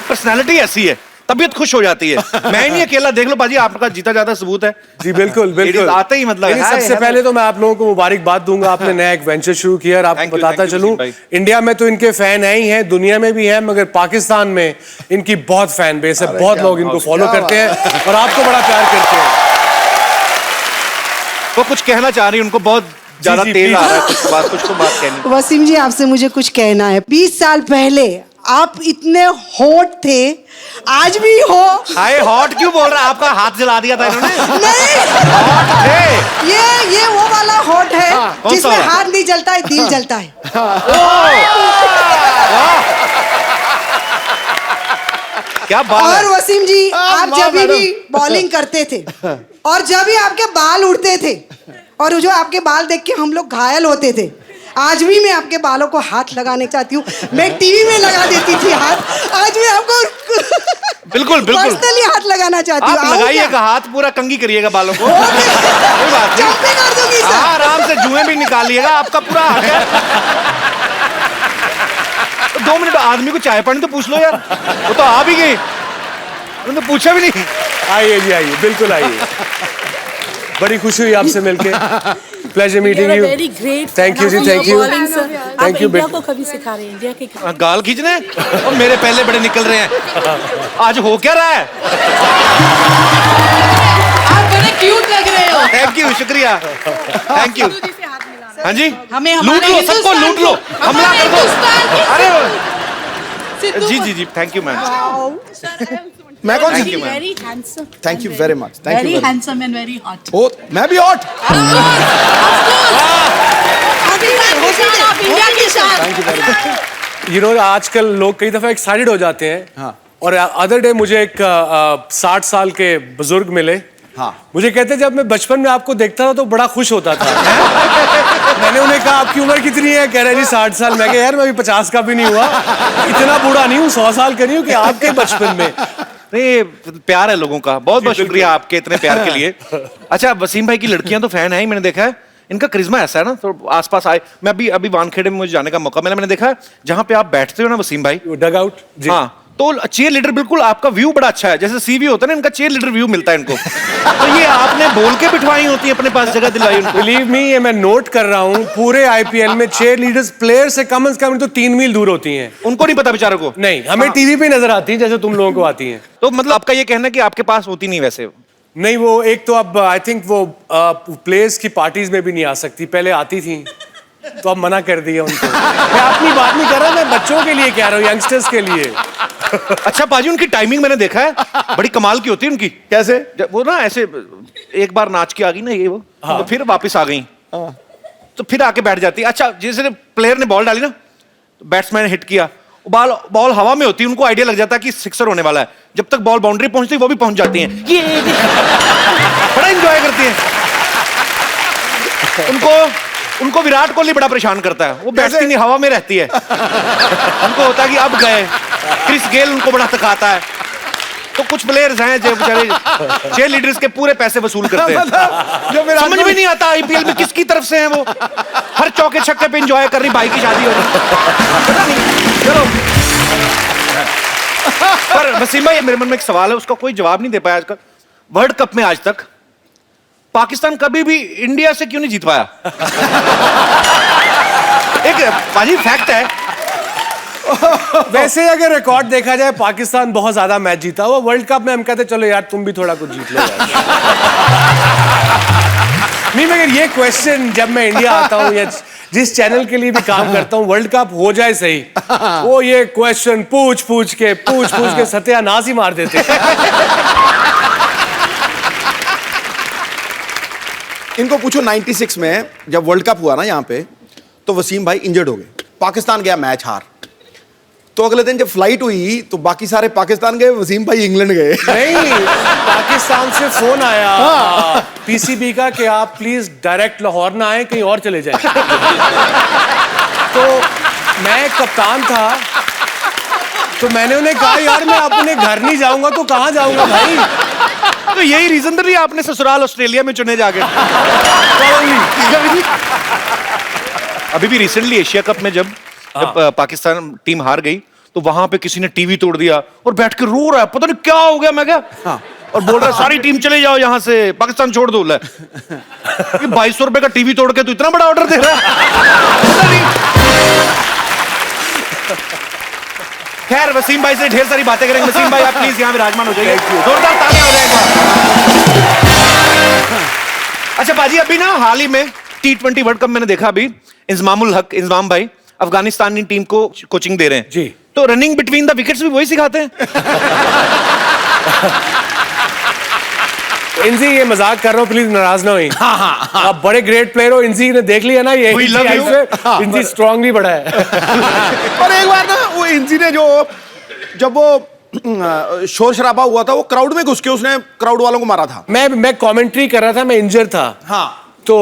पर्सनालिटी ऐसी है, तबीयत खुश हो जाती है। मैं ही नहीं अकेला, देख लो पाजी, आपका जीता जाता सबूत है। जी बिल्कुल बिल्कुल। आते ही मतलब लेकिन सबसे पहले तो मैं आप लोगों को मुबारकबाद दूंगा, आपने नया एक वेंचर शुरू किया। और आपको बताता चलूं, इंडिया में तो इनके फैन है ही हैं, दुनिया में भी है, मगर पाकिस्तान में इनकी बहुत फैन बेस है। बहुत लोग इनको फॉलो करते हैं और आपको बड़ा प्यार करते हैं। वो कुछ कहना चाह रही है, उनको बहुत ज्यादा तेज आ रहा है, कुछ तो बात कहनी। वसीम जी, आपसे मुझे कुछ कहना है। 20 साल पहले आप इतने हॉट थे, आज भी हो। हाय, हॉट क्यों बोल रहा है? आपका हाथ जला दिया था इन्होंने। नहीं, हॉट थे। ये वो वाला हॉट है कौन सा जिसमें वाला? हाथ नहीं जलता है, दिल जलता है। क्या बात है। और वसीम जी, आप जब भी बॉलिंग करते थे और जब भी आपके बाल उड़ते थे और जो आपके बाल देख के हम लोग घायल होते थे, आज भी मैं आपके बालों को हाथ लगाने चाहती हूँ। मैं टीवी में लगा देती थी हाथ, आज मैं आपको बिल्कुल बिल्कुल पर्सनली हाथ लगाना चाहती हूँ। आप लगाइएगा हाथ, पूरा कंघी करिएगा बालों को। कोई बात नहीं। जंपिंग कर दूंगी सर। हाँ, आराम से जुएं भी निकालिएगा, आपका पूरा हक है। तो 2 मिनट आदमी को चाय पानी तो पूछ लो यार, वो तो आ भी गई, उन्होंने पूछा भी नहीं। आइए जी, आइए, बिल्कुल आइए। बड़ी खुशी हुई आपसे मिलके। Pleasure meeting you. Very great. Thank you जी, thank you. Thank you. India को कभी सिखा रहे हैं, इंडिया के गाल खींचने और मेरे पहले बड़े निकल रहे हैं। आज हो क्या रहा है? आप बड़े क्यूट लग रहे हो। थैंक यू, शुक्रिया, थैंक यू। हाँ जी, हमें लूट लो, सबको लूट लो, हमला कर दो। अरे जी जी जी, थैंक यू मैम। मैं कौन सी? Very handsome, thank you very much. Thank very you. Handsome and very hot. ओ, मैं भी हॉट। इंडिया की शान। यू नो, आजकल लोग कई दफा एक्साइटेड हो जाते हैं। हाँ। और अदर डे मुझे एक 60 साल के बुजुर्ग मिले। हाँ। मुझे कहते जब मैं बचपन में आपको देखता था तो बड़ा खुश होता था। मैंने उन्हें कहा आपकी उम्र कितनी है? कह रहे जी 60 साल। मैं कहा यार मैं भी 50 का भी नहीं हुआ, इतना बूढ़ा नहीं हूँ, 100 साल का नहीं हूँ कि आपके बचपन में। नहीं, प्यार है लोगों का। बहुत बहुत शुक्रिया आपके इतने प्यार के लिए। अच्छा, वसीम भाई की लड़कियां तो फैन है ही, मैंने देखा है। इनका करिश्मा ऐसा है ना, तो आसपास आए। मैं अभी वानखेड़े में मुझे जाने का मौका मिला, मैंने देखा जहां पे आप बैठते हो ना वसीम भाई, डग आउट। हाँ, तो चेयर लीडर बिल्कुल आपका व्यू बड़ा अच्छा है, जैसे सीवी होता है ना, इनका चेयर लीडर व्यू मिलता है इनको। तो ये आपने बोल के बिठवाई होती है, अपने पास जगह दिलाई उनको। बिलीव मी, ये मैं नोट कर रहा हूँ, पूरे आईपीएल में चेयर लीडर्स प्लेयर से कम तो 3 मील दूर होती हैं। उनको नहीं पता बेचारों को। नहीं, हमें टीवी पे नजर आती है जैसे तुम लोगों को आती हैं। तो मतलब आपका ये कहना है कि आपके पास होती नहीं वैसे? नहीं, वो एक तो अब आई थिंक वो प्लेयर्स की पार्टीज में भी नहीं आ सकती, पहले आती थी तो अब मना कर दिया उनको। मैं अपनी बात नहीं कर रहा, मैं बच्चों के लिए कह रहा हूँ, यंगस्टर्स के लिए। अच्छा पाजी, उनकी टाइमिंग मैंने देखा है, बड़ी कमाल की होती है उनकी। कैसे? वो ना ऐसे एक बार नाच के आ गई ना ये वो, हाँ। तो फिर वापस आ गई, तो फिर आके बैठ जाती। अच्छा, जैसे प्लेयर ने बॉल डाली ना, तो बैट्समैन हिट किया, बॉल हवा में होती है, उनको आइडिया लग जाता है कि सिक्सर होने वाला है। जब तक बॉल बाउंड्री पहुंचती वो भी पहुंच जाती हैं। ये बड़ा एंजॉय करती हैं। उनको विराट कोहली बड़ा परेशान करता है, वो बैठती नहीं, हवा में रहती है। उनको होता है कि अब गए। क्रिस गेल उनको बड़ा थकाता है। तो कुछ प्लेयर्स हैं जो बेचारे चेयर लीडर्स के पूरे पैसे वसूल करते हैं। जो मेरा समझ में नहीं आता आईपीएल में किसकी तरफ से हैं वो। हर चौके छक्के पे एंजॉय कर रही, भाई की शादी हो रही, पता नहीं। चलो, पर वसीम भाई, मेरे मन में एक सवाल है, उसका कोई जवाब नहीं दे पाया आज तक। वर्ल्ड कप में आज तक पाकिस्तान कभी भी इंडिया से क्यों नहीं जीत पाया? एक पाजी फैक्ट है। वैसे अगर रिकॉर्ड देखा जाए, पाकिस्तान बहुत ज्यादा मैच जीता हुआ। वर्ल्ड कप में हम कहते चलो यार तुम भी थोड़ा कुछ जीत लो यार। नहीं, मगर ये क्वेश्चन जब मैं इंडिया आता हूँ या जिस चैनल के लिए भी काम करता हूँ, वर्ल्ड कप हो जाए सही, वो ये क्वेश्चन पूछ के सत्यानाश ही मार देते। इनको पूछो 96 में जब वर्ल्ड कप हुआ ना यहाँ पे, तो वसीम भाई इंजर्ड हो गए, पाकिस्तान गया मैच हार। तो अगले दिन जब फ्लाइट हुई तो बाकी सारे पाकिस्तान गए, वसीम भाई इंग्लैंड गए। नहीं, पाकिस्तान से फोन आया पीसीबी का कि आप प्लीज डायरेक्ट लाहौर ना आए, कहीं और चले जाएं। तो मैं कप्तान था, तो मैंने उन्हें कहा यार मैं अपने घर नहीं जाऊंगा तो कहां जाऊंगा भाई। तो यही रीजन तो नहीं आपने ससुराल ऑस्ट्रेलिया में चुने जाके। अभी भी रिसेंटली एशिया कप में जब पाकिस्तान टीम हार गई, तो वहां पे किसी ने टीवी तोड़ दिया और बैठ के रो रहा है, पता नहीं क्या हो गया। मैं क्या और बोल रहा है सारी टीम चले जाओ यहाँ से, पाकिस्तान छोड़ दो। 2200 रुपए का टीवी तोड़ के तो इतना बड़ा ऑर्डर दे रहा है। खैर, वसीम भाई से ढेर सारी बातें करेंगे। वसीम भाई, आप प्लीज यहाँ विराजमान हो जाइए, जोरदार तालियां हो जाएगा। अच्छा बाजी, अभी ना हाल ही में T20 वर्ल्ड कप मैंने देखा, अभी इंजमामुल हक, इंजमाम भाई अफगानिस्तानी टीम को कोचिंग दे रहे हैं जी। तो रनिंग बिटवीन द विकेट्स भी वही सिखाते हैं। इंजी, ये मजाक कर रहा हूँ, प्लीज नाराज ना हुई। आप बड़े ग्रेट प्लेयर हो, इंजी ने देख लिया ना ये, इंजी स्ट्रांगली बड़ा है। और एक बार ना वो इंजी ने जब वो शोर शराबा हुआ था, वो क्राउड में घुस के उसने क्राउड वालों को मारा था। मैं कमेंट्री कर रहा था, मैं इंजर था। हाँ, तो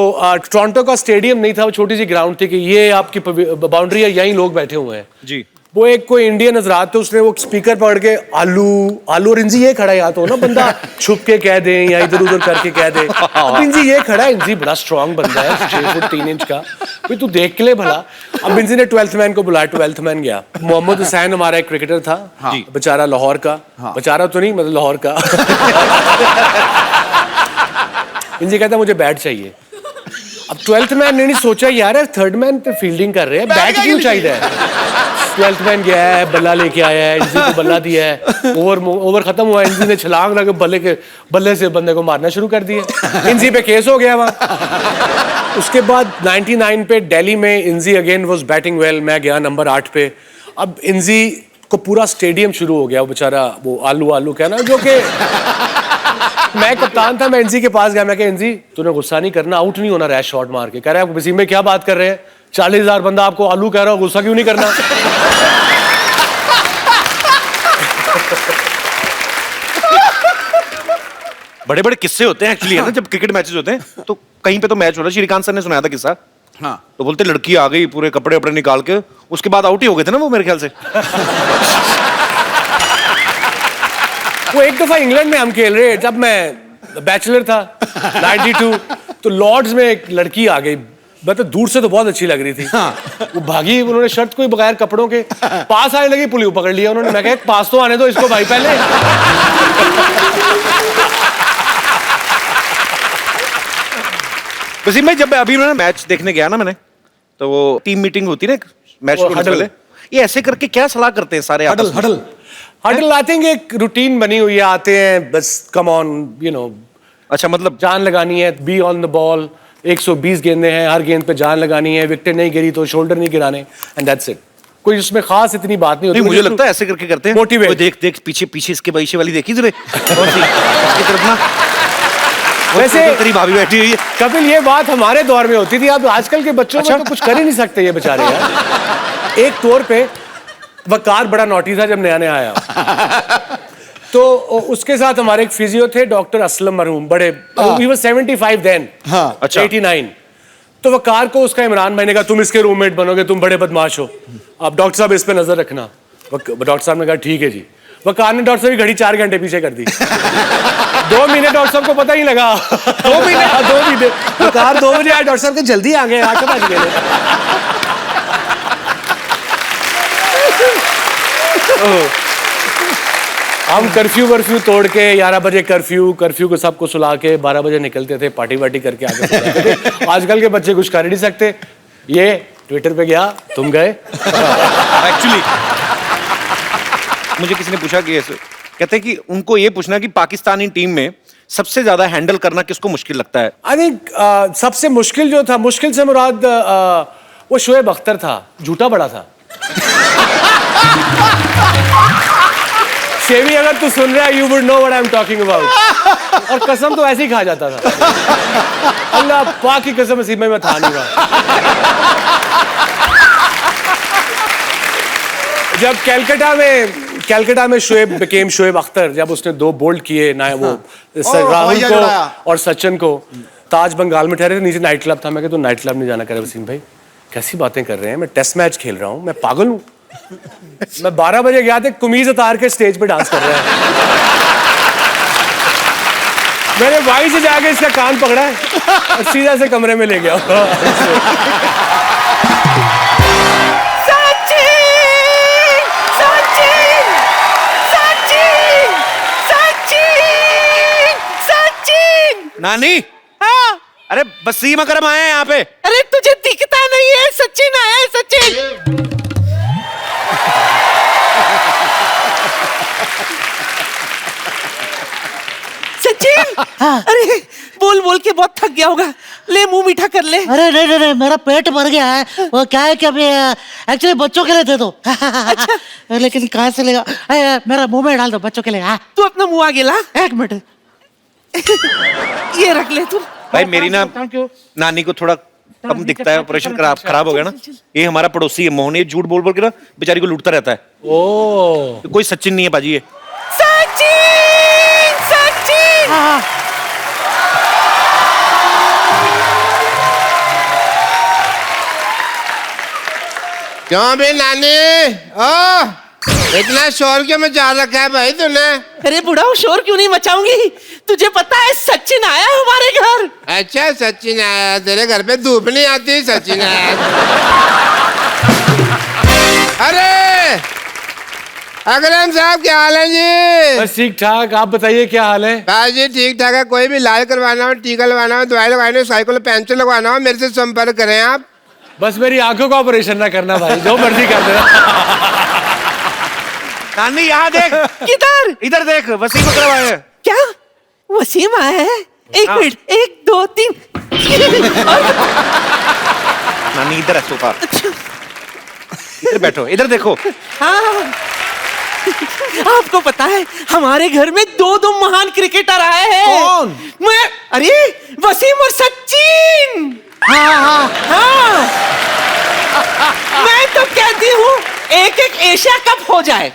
टोरंटो का स्टेडियम नहीं था, वो छोटी सी ग्राउंड थी कि ये आपकी बाउंड्री है, यहीं लोग बैठे हुए हैं जी। वो एक कोई इंडियन हजरात थे, उसने वो स्पीकर पकड़ के आलू आलू और इंजी ये खड़ा है, या तो ना बंदा छुप के कह दे या इधर उधर करके कह दे। अब इंजी ये खड़ा है, इंजी बड़ा स्ट्रांग बंदा है, 6 फुट 3 इंच का, भाई तू देख के ले भला। अब इंजी ने 12th मैन को बुलाया, 12th मैन गया। मोहम्मद हुसैन हमारा एक क्रिकेटर था, बेचारा लाहौर का, बेचारा तो नहीं मतलब लाहौर का। इंजी कहता मुझे बैट चाहिए। अब 12th मैन ने नहीं सोचा यार 3rd मैन पे फील्डिंग कर रहे हैं, बैट क्यों चाहिए है। 12th मैन गया है, बल्ला लेके आया है, इंजी को बल्ला दिया है, ओवर खत्म हुआ, इंजी ने छलांग लगा बल्ले से बंदे को मारना शुरू कर दिया। इंजी पे केस हो गया वहाँ। उसके बाद 99 पे दिल्ली में इंजी अगेन वाज बैटिंग वेल, मैं गया नंबर 8 पे। अब इंजी को पूरा स्टेडियम शुरू हो गया, वो बेचारा वो आलू आलू कहना, जो कि मैं कप्तान था, मैं इंजी के पास गया, मैं कहा इंजी तूने गुस्सा नहीं करना, आउट नहीं होना रैश शॉट मार के। कह रहा है वसीम भाई क्या बात कर रहे हैं, 40,000 बंदा आपको आलू कह रहा हो, गुस्सा क्यों नहीं करना। बड़े बड़े किस्से होते हैं एक्चुअली, है ना, जब क्रिकेट मैचेस होते हैं तो कहीं पे तो मैच हो रहा है, श्रीकांत सर ने सुनाया था किस्सा। हाँ, तो बोलते लड़की आ गई पूरे कपड़े वपड़े निकाल के, उसके बाद आउट ही हो गए थे ना वो मेरे ख्याल से। वो एक दफा इंग्लैंड में हम खेल रहे, जब मैं बैचलर था 92, तो लॉर्ड्स में एक लड़की आ गई, मतलब दूर से तो बहुत अच्छी लग रही थी। वो भागी, उन्होंने शर्ट कोई बगैर कपड़ों के पास आने लगी, पुलिस पकड़ लिया उन्होंने। मैं कहा पास तो आने दो इसको भाई पहले। वसीम भाई जब अभी उन्होंने मैच देखने गया ना मैंने, तो वो टीम मीटिंग होती है ना मैच को पहले, ये ऐसे करके क्या सलाह करते हैं सारे आपस में? हडल आई थिंक एक रूटीन बनी हुई है, आते हैं बस कम ऑन यू नो। अच्छा, मतलब जान लगानी है, बी ऑन द बॉल, 120 गेंदें हैं, हर गेंद पे जान लगानी है, विकेट नहीं गिरी तो शोल्डर नहीं गिराने, एंड दैट्स इट। कोई उसमें खास इतनी बात नहीं होती। मुझे लगता है ऐसे करके करते हैं, मोटिवेट। देख देख पीछे पीछे इसके भविष्य वाली देखी तुझे वैसे तेरी भाभी बैठी हुई है। कपिल ये बात हमारे दौर में होती थी, अब आजकल के बच्चों में तो कुछ कर ही नहीं सकते ये बेचारे यार। एक तौर पे वकार बड़ा नोटी था जब नया नया आया, तो उसके साथ हमारे एक फिजियो थे डॉक्टर असलम मरहूम, बड़े ही वाज 75 देन, अच्छा 89। तो वकार को उसका इमरान भाई ने कहा तुम इसके रूममेट बनोगे, तुम बड़े बदमाश हो, अब डॉक्टर साहब इस पे नजर रखना। डॉक्टर साहब ने कहा ठीक है जी। वकार ने डॉक्टर साहब की घड़ी 4 घंटे पीछे कर दी। 2 महीने डॉक्टर साहब को पता ही लगा। 2 महीने वकार 2 बजे आए, डॉक्टर साहब के जल्दी आ गए, 8 बज गए। हम कर्फ्यू तोड़ के 11 बजे कर्फ्यू को सबको सुला के 12 बजे निकलते थे, पार्टी वार्टी करके आगे जाते थे। आजकल के बच्चे कुछ कर ही नहीं सकते। ये ट्विटर पे गया, तुम गए। एक्चुअली मुझे किसी ने पूछा कि ऐसे कहते हैं कि उनको ये पूछना कि पाकिस्तानी टीम में सबसे ज्यादा हैंडल करना किसको मुश्किल लगता है? आई थिंक सबसे मुश्किल जो था, मुश्किल से मुराद वो शोएब अख्तर था, झूठा बड़ा था। शेवी अगर तू सुन रहा है, you would know what I am talking about. और कसम तो ऐसे ही खा जाता था। अल्लाह पाक की कसम, नसीब में मैं था नहीं जब कैलकाटा में शोएब अख्तर, जब उसने 2 बोल्ड किए ना, वो राहुल को और सचिन को, ताज बंगाल में ठहरे थे, नीचे नाइट क्लब था। मैं कहता तू नाइट क्लब नहीं जाना। कर वसीम भाई कैसी बातें कर रहे हैं, मैं टेस्ट मैच खेल रहा हूँ, मैं पागल हूँ। मैं 12 बजे गया था, कमीज उतार के स्टेज पे डांस कर रहा है। मैंने भाई से जाके इसका कान पकड़ा है और सीधा से कमरे में ले गया। नानी, हाँ? अरे वसीम अकरम आए हैं यहाँ पे। अरे तुझे दिखता नहीं है, सचिन आया है, सचिन। सचिन, हाँ? अरे बोल बोल के बहुत थक गया होगा, ले मुंह मीठा कर ले। अरे नहीं, मेरा पेट भर गया है। वो क्या है कि अभी एक्चुअली बच्चों के लिए दे दो। अच्छा। लेकिन कहाँ से लेगा, मेरा मुंह में डाल दो बच्चों के लिए। तू अपना मुंह आगे ला। 1 मिनट। ये रख ले तू। भाई मेरी ना नानी को थोड़ा कम दिखता है, ऑपरेशन खराब हो गया ना। ये हमारा पड़ोसी है मोहन, ये झूठ बोल बोल के ना बेचारी को लूटता रहता है। तो कोई सचिन नहीं है बाजी ये। सचिन, सचिन। क्यों भी नानी? ओ इतना शोर क्यों मचा रखा है भाई तूने? अरे बुढ़ाओ, शोर क्यों नहीं मचाऊंगी? तुझे पता है सचिन आया है हमारे घर। अच्छा सचिन आया? तेरे घर पे धूप नहीं आती? सचिन आया। अरे अकरम साहब क्या हाल है जी? बस ठीक ठाक, आप बताइए क्या हाल है? बस जी ठीक ठाक है। कोई भी इलाज करवाना हो, टीका लगवाना हो, दवाई लगवानी हो, साइकिल पंचर लगवाना हो, मेरे से संपर्क करें आप। बस मेरी आंखों का ऑपरेशन ना करना भाई, जो मर्जी कर देना। नानी यहाँ देख। किधर? इधर देख, वसीम अकरम आए हैं। क्या वसीम आया है? एक हाँ। मिनट, 1 2 3। नानी इधर है सोफा। इधर बैठो, इधर देखो। हाँ, आपको पता है हमारे घर में 2 महान क्रिकेटर आए हैं। कौन? अरे वसीम और सचिन। हाँ। मैं तो कहती हूँ एक एशिया कप हो जाए।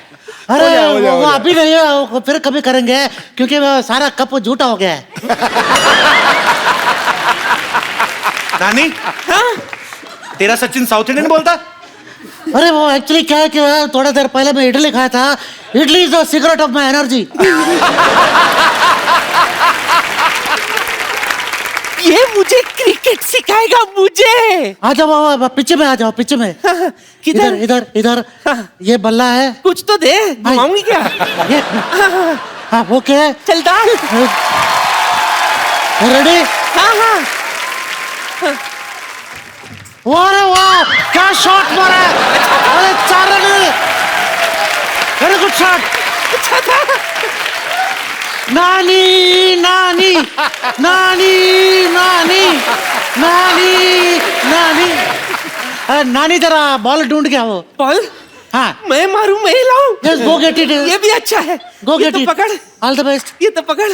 अरे वो अभी नहीं है, वो फिर कभी करेंगे क्योंकि वो सारा कप झूठा हो गया है। नानी, हाँ? तेरा सचिन साउथ इंडियन बोलता? अरे वो एक्चुअली क्या है कि थोड़ा देर पहले मैं इडली खाया था। Idli is the secret of my energy. ये मुझे क्रिकेट सिखाएगा मुझे। आ जाओ पीछे में, आ जाओ पीछे में। किधर? इधर इधर। ये बल्ला है, कुछ तो दे, घुमाऊंगी क्या? ये हाँ वो क्या है? चल डाल। रेडी? हाँ। अरे वाह, क्या शॉट मारा है! अरे 4 रन, वेरी गुड शॉट। अच्छा था। नानी नानी नानी नानी नानी नानी। अरे नानी जरा बॉल ढूंढ के आओ। बॉल? हाँ, मैं मारूं, मैं ही लाऊं? Yes, go get it. ये भी अच्छा है। Go ये get तो it. पकड़। All the best. ये तो पकड़।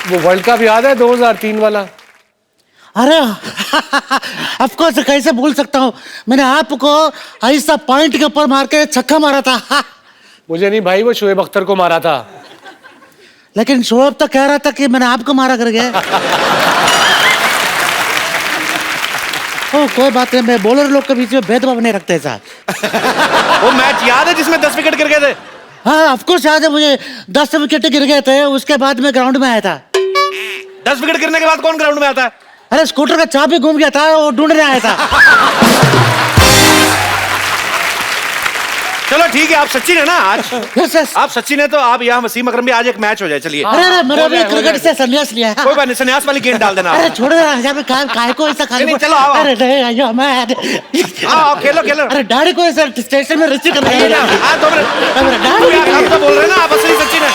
वो वर्ल्ड कप याद है 2003 वाला? अरे ऑफ कोर्स, कैसे भूल सकता हूँ। मैंने आपको ऐसा पॉइंट के ऊपर मार के छक्का मारा था। मुझे नहीं भाई, वो शोएब अख्तर को मारा था। लेकिन शोएब तो कह रहा था कि मैंने आपको मारा करके। कोई बात नहीं, मैं बॉलर लोग के बीच में भेदभाव नहीं रखते साहब। वो मैच याद है जिसमें 10 विकेट गिर गए थे? हाँ ऑफ कोर्स याद है मुझे। 10 विकेट गिर गए थे, उसके बाद मैं ग्राउंड में आया था। 10 विकेट गिरने के बाद कौन ग्राउंड में आता है? अरे स्कूटर का चाबी घूम गया था, वो ढूंढने आया था। चलो ठीक है, आप सचिन है ना आज? Yes yes. आप सचिन है तो आप यहाँ वसीम अकरम भी आज एक मैच हो जाए। चलिए। अरे मेरा भी क्रिकेट से संन्यास लिया है। कोई बात नहीं, संन्यास वाली गेंद डाल देना। अरे छोड़ दे, काय को ऐसा खाली। नहीं, चलो आओ। अरे नहीं आइयो मैं। आओ खेलो। अरे डैडी को ऐसा स्टेशन में रिसीव करना है। हाँ 2 मिनट। आप तो बोल रहे हैं ना आप असली सचिन है।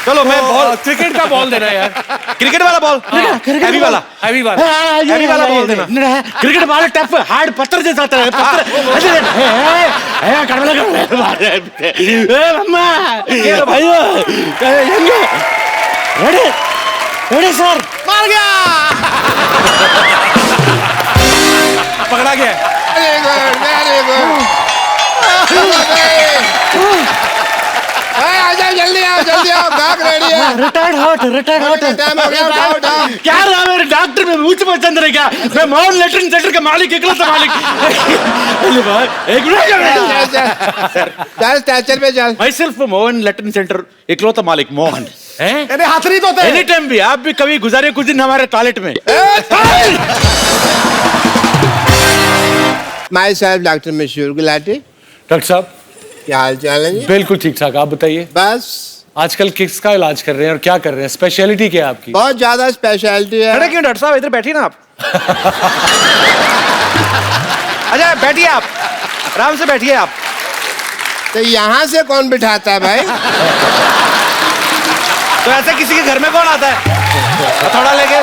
चलो मैं बॉल, क्रिकेट का बॉल देना यार। क्रिकेट वाला बॉल, हैवी वाला, हैवी वाला, हैवी वाला बॉल देना। क्रिकेट बॉल टफ हार्ड पत्थर जैसा होता है। Ready sir. मार गया। पकड़ा गया। Very good. जल्दी आओ, गाग रेडी है। Retired hot. टाइम हो गया, उठाओ। क्या रहा मेरे डॉक्टर में मुझ पर चंद रह गया। मैं मोहन लेटरिन सेंटर का मालिक, इकलौता मालिक। एक चल स्ट्रेचर पे चल। भाई सिर्फ मोहन लेटरिन सेंटर इकलौता मालिक मोहन है। अरे हाथ नहीं धोते? एनी टाइम भी आप भी कभी गुजारे कुछ दिन हमारे टॉयलेट में। माई सेल्फ डॉक्टर मशहूर गुलाटी। डॉक्टर साहब क्या हाल चाल है जी? बिल्कुल ठीक ठाक, आप बताइए। बस आजकल किसका इलाज कर रहे हैं और क्या कर रहे हैं? स्पेशलिटी क्या है आपकी? बहुत ज्यादा स्पेशलिटी है। खड़े क्यों डॉक्टर साहब, इधर बैठिए ना आप। अच्छा बैठिए आप, आराम से बैठिए आप। तो यहाँ से कौन बिठाता है भाई? तो ऐसे किसी के घर में कौन आता है हथौड़ा लेके?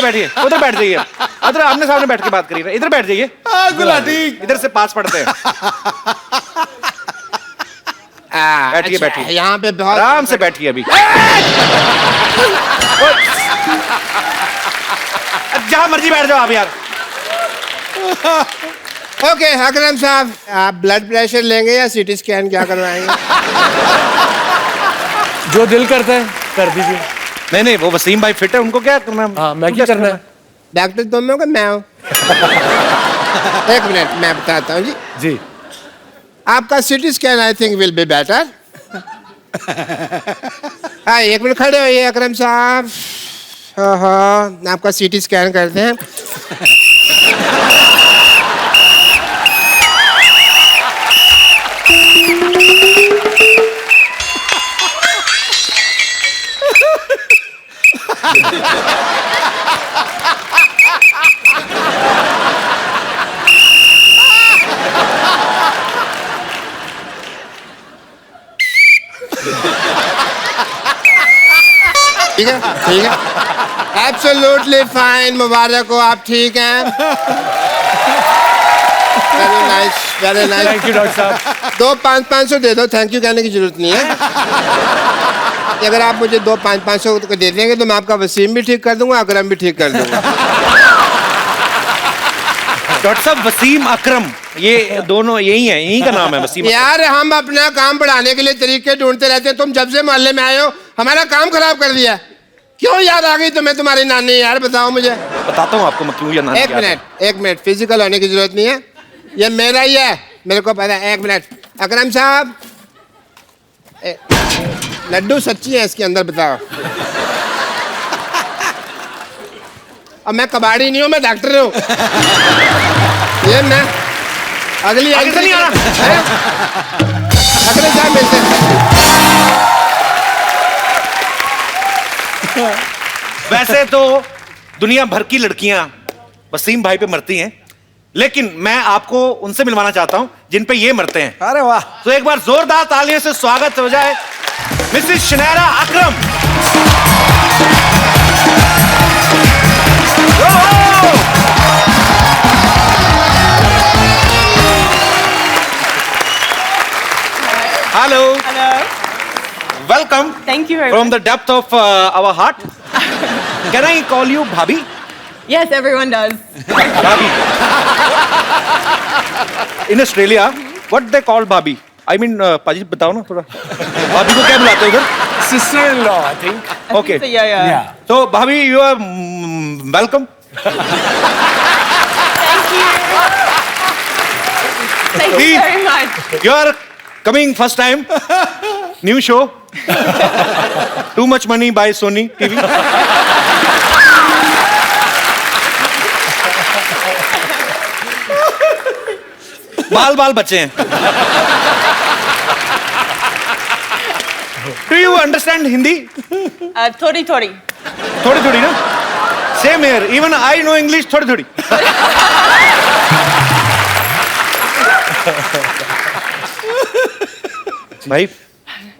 बैठिए, उधर बैठ जाइए। उधर आमने सामने बैठ के बात करिए। इधर बैठ जाइए। गुलाटी इधर से पास पड़ते हैं। बैठिए। यहाँ पे बहुत आराम से बैठिए अभी। जहां मर्जी बैठ जाओ आप यार। ओके अकरम साहब, आप ब्लड प्रेशर लेंगे या सीटी स्कैन क्या करवाएंगे? जो दिल करता है कर दीजिए। नहीं नहीं, वो वसीम भाई फिट है, उनको क्या करना है? हाँ, मैं क्या करना है? डॉक्टर तुम हो कि मैं हूँ? एक मिनट, मैं बताता हूँ जी। जी। आपका CT scan I think will be better. हाँ, एक मिनट खड़े होइए अकरम साहब। हाँ, आपका सीटी स्कैन करते हैं। ठीक है, ठीक है, एब्सोल्युटली फाइन, मुबारक हो, आप ठीक हैं। Very nice, very nice. Thank you doctor साहब। 2 500 दे दो, थैंक यू कहने की जरूरत नहीं है। अगर आप मुझे 2 500 दे देंगे तो मैं आपका वसीम भी ठीक कर दूंगा, अकरम भी ठीक कर दूंगा। डॉक्टर साहब, वसीम अकरम, ये दोनों यही है, यही का नाम है वसीम। यार हम अपना काम बढ़ाने के लिए तरीके ढूंढते रहते हैं, तुम जब से मोहल्ले में आए हो हमारा काम खराब कर दिया। क्यों याद आ गई तुम्हें तुम्हारी नानी? यार बताओ मुझे। बताता हूँ आपको मैं क्यों याद। एक मिनट, फिजिकल होने की जरूरत नहीं है, ये मेरा ही है, मेरे को पता है। एक मिनट अकरम साहब, लड्डू सच्ची है इसके अंदर, बताओ। अब मैं कबाड़ी नहीं हूँ, मैं डॉक्टर हूँ। ये मैं अगली नहीं आ रहा। अकरम साहब मिलते हैं। वैसे तो दुनिया भर की लड़कियां वसीम भाई पे मरती हैं, लेकिन मैं आपको उनसे मिलवाना चाहता हूं जिन पे ये मरते हैं। अरे वाह। तो एक बार जोरदार तालियों से स्वागत हो जाए Mrs Shaniera Akram. Hello. Welcome. Thank you very From the depth of our heart. Can I call you Bhabhi? Yes, everyone does. Bhabhi. In Australia, what they call Bhabhi? I mean, पाजी बताओ ना थोड़ा। भाभी को क्या बुलाते हैं उधर? Sister-in-law, I think. Okay. So, yeah. So Bhabhi, you are welcome. Thank you very much. You are coming first time. New show. Too much money by Sony TV. बाल बाल बचे हैं। Do you understand Hindi? थोड़ी थोड़ी। थोड़ी थोड़ी ना? Same here. Even I know English थोड़ी थोड़ी। भाई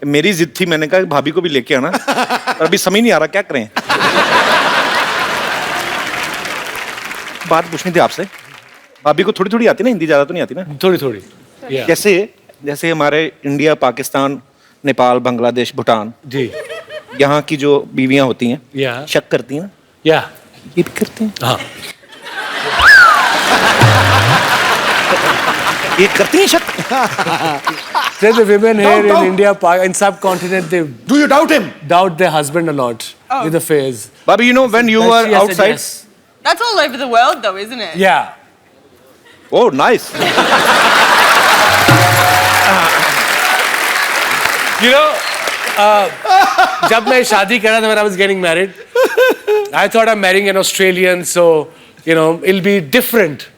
मेरी जिद थी, मैंने कहा भाभी को भी लेके आना, और अभी समझ नहीं आ रहा क्या करें। बात पूछनी थी आपसे, भाभी को थोड़ी थोड़ी आती ना हिंदी, ज्यादा तो नहीं आती ना? थोड़ी थोड़ी। कैसे? जैसे हमारे इंडिया, पाकिस्तान, नेपाल, बांग्लादेश, भूटान, जी, यहाँ की जो बीवियां होती हैं, या शक करती हैं ना? या ये भी करते हैं? हाँ। ये करती हैं शक? There's the women here in India, in subcontinent, they Do you doubt him? doubt their husband a lot with affairs. Bobby, you know when you were She has said outside? yes. That's all over the world, though, isn't it? Yeah. Oh, nice. You know, जब मैं शादी करा था, when I was getting married, I thought I'm marrying an Australian, so you know it'll be different.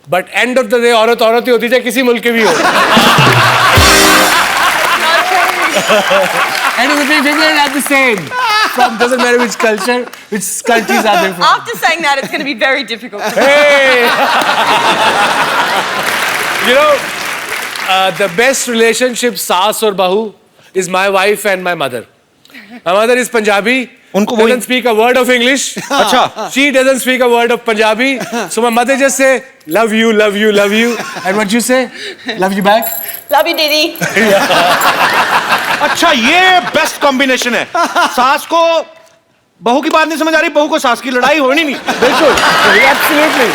But end of the day, औरत औरत ही होती है, चाहे किसी मुल्क के भी हो. And women are the same. From doesn't matter which culture, which countries are they from. After saying that, it's going to be very difficult. Hey! You know, the best relationship, saas or bahu, is my wife and my mother. My mother is Punjabi. उनको doesn't speak a word of English. अच्छा. She doesn't speak a word of Punjabi. So my mother just say, love you, love you, love you. And what you say? Love you back. Love you, Didi. अच्छा, ये best combination है। सास को बहू की बात नहीं समझ आ रही, बहू को सास की लड़ाई होनी नहीं। बिल्कुल. Absolutely.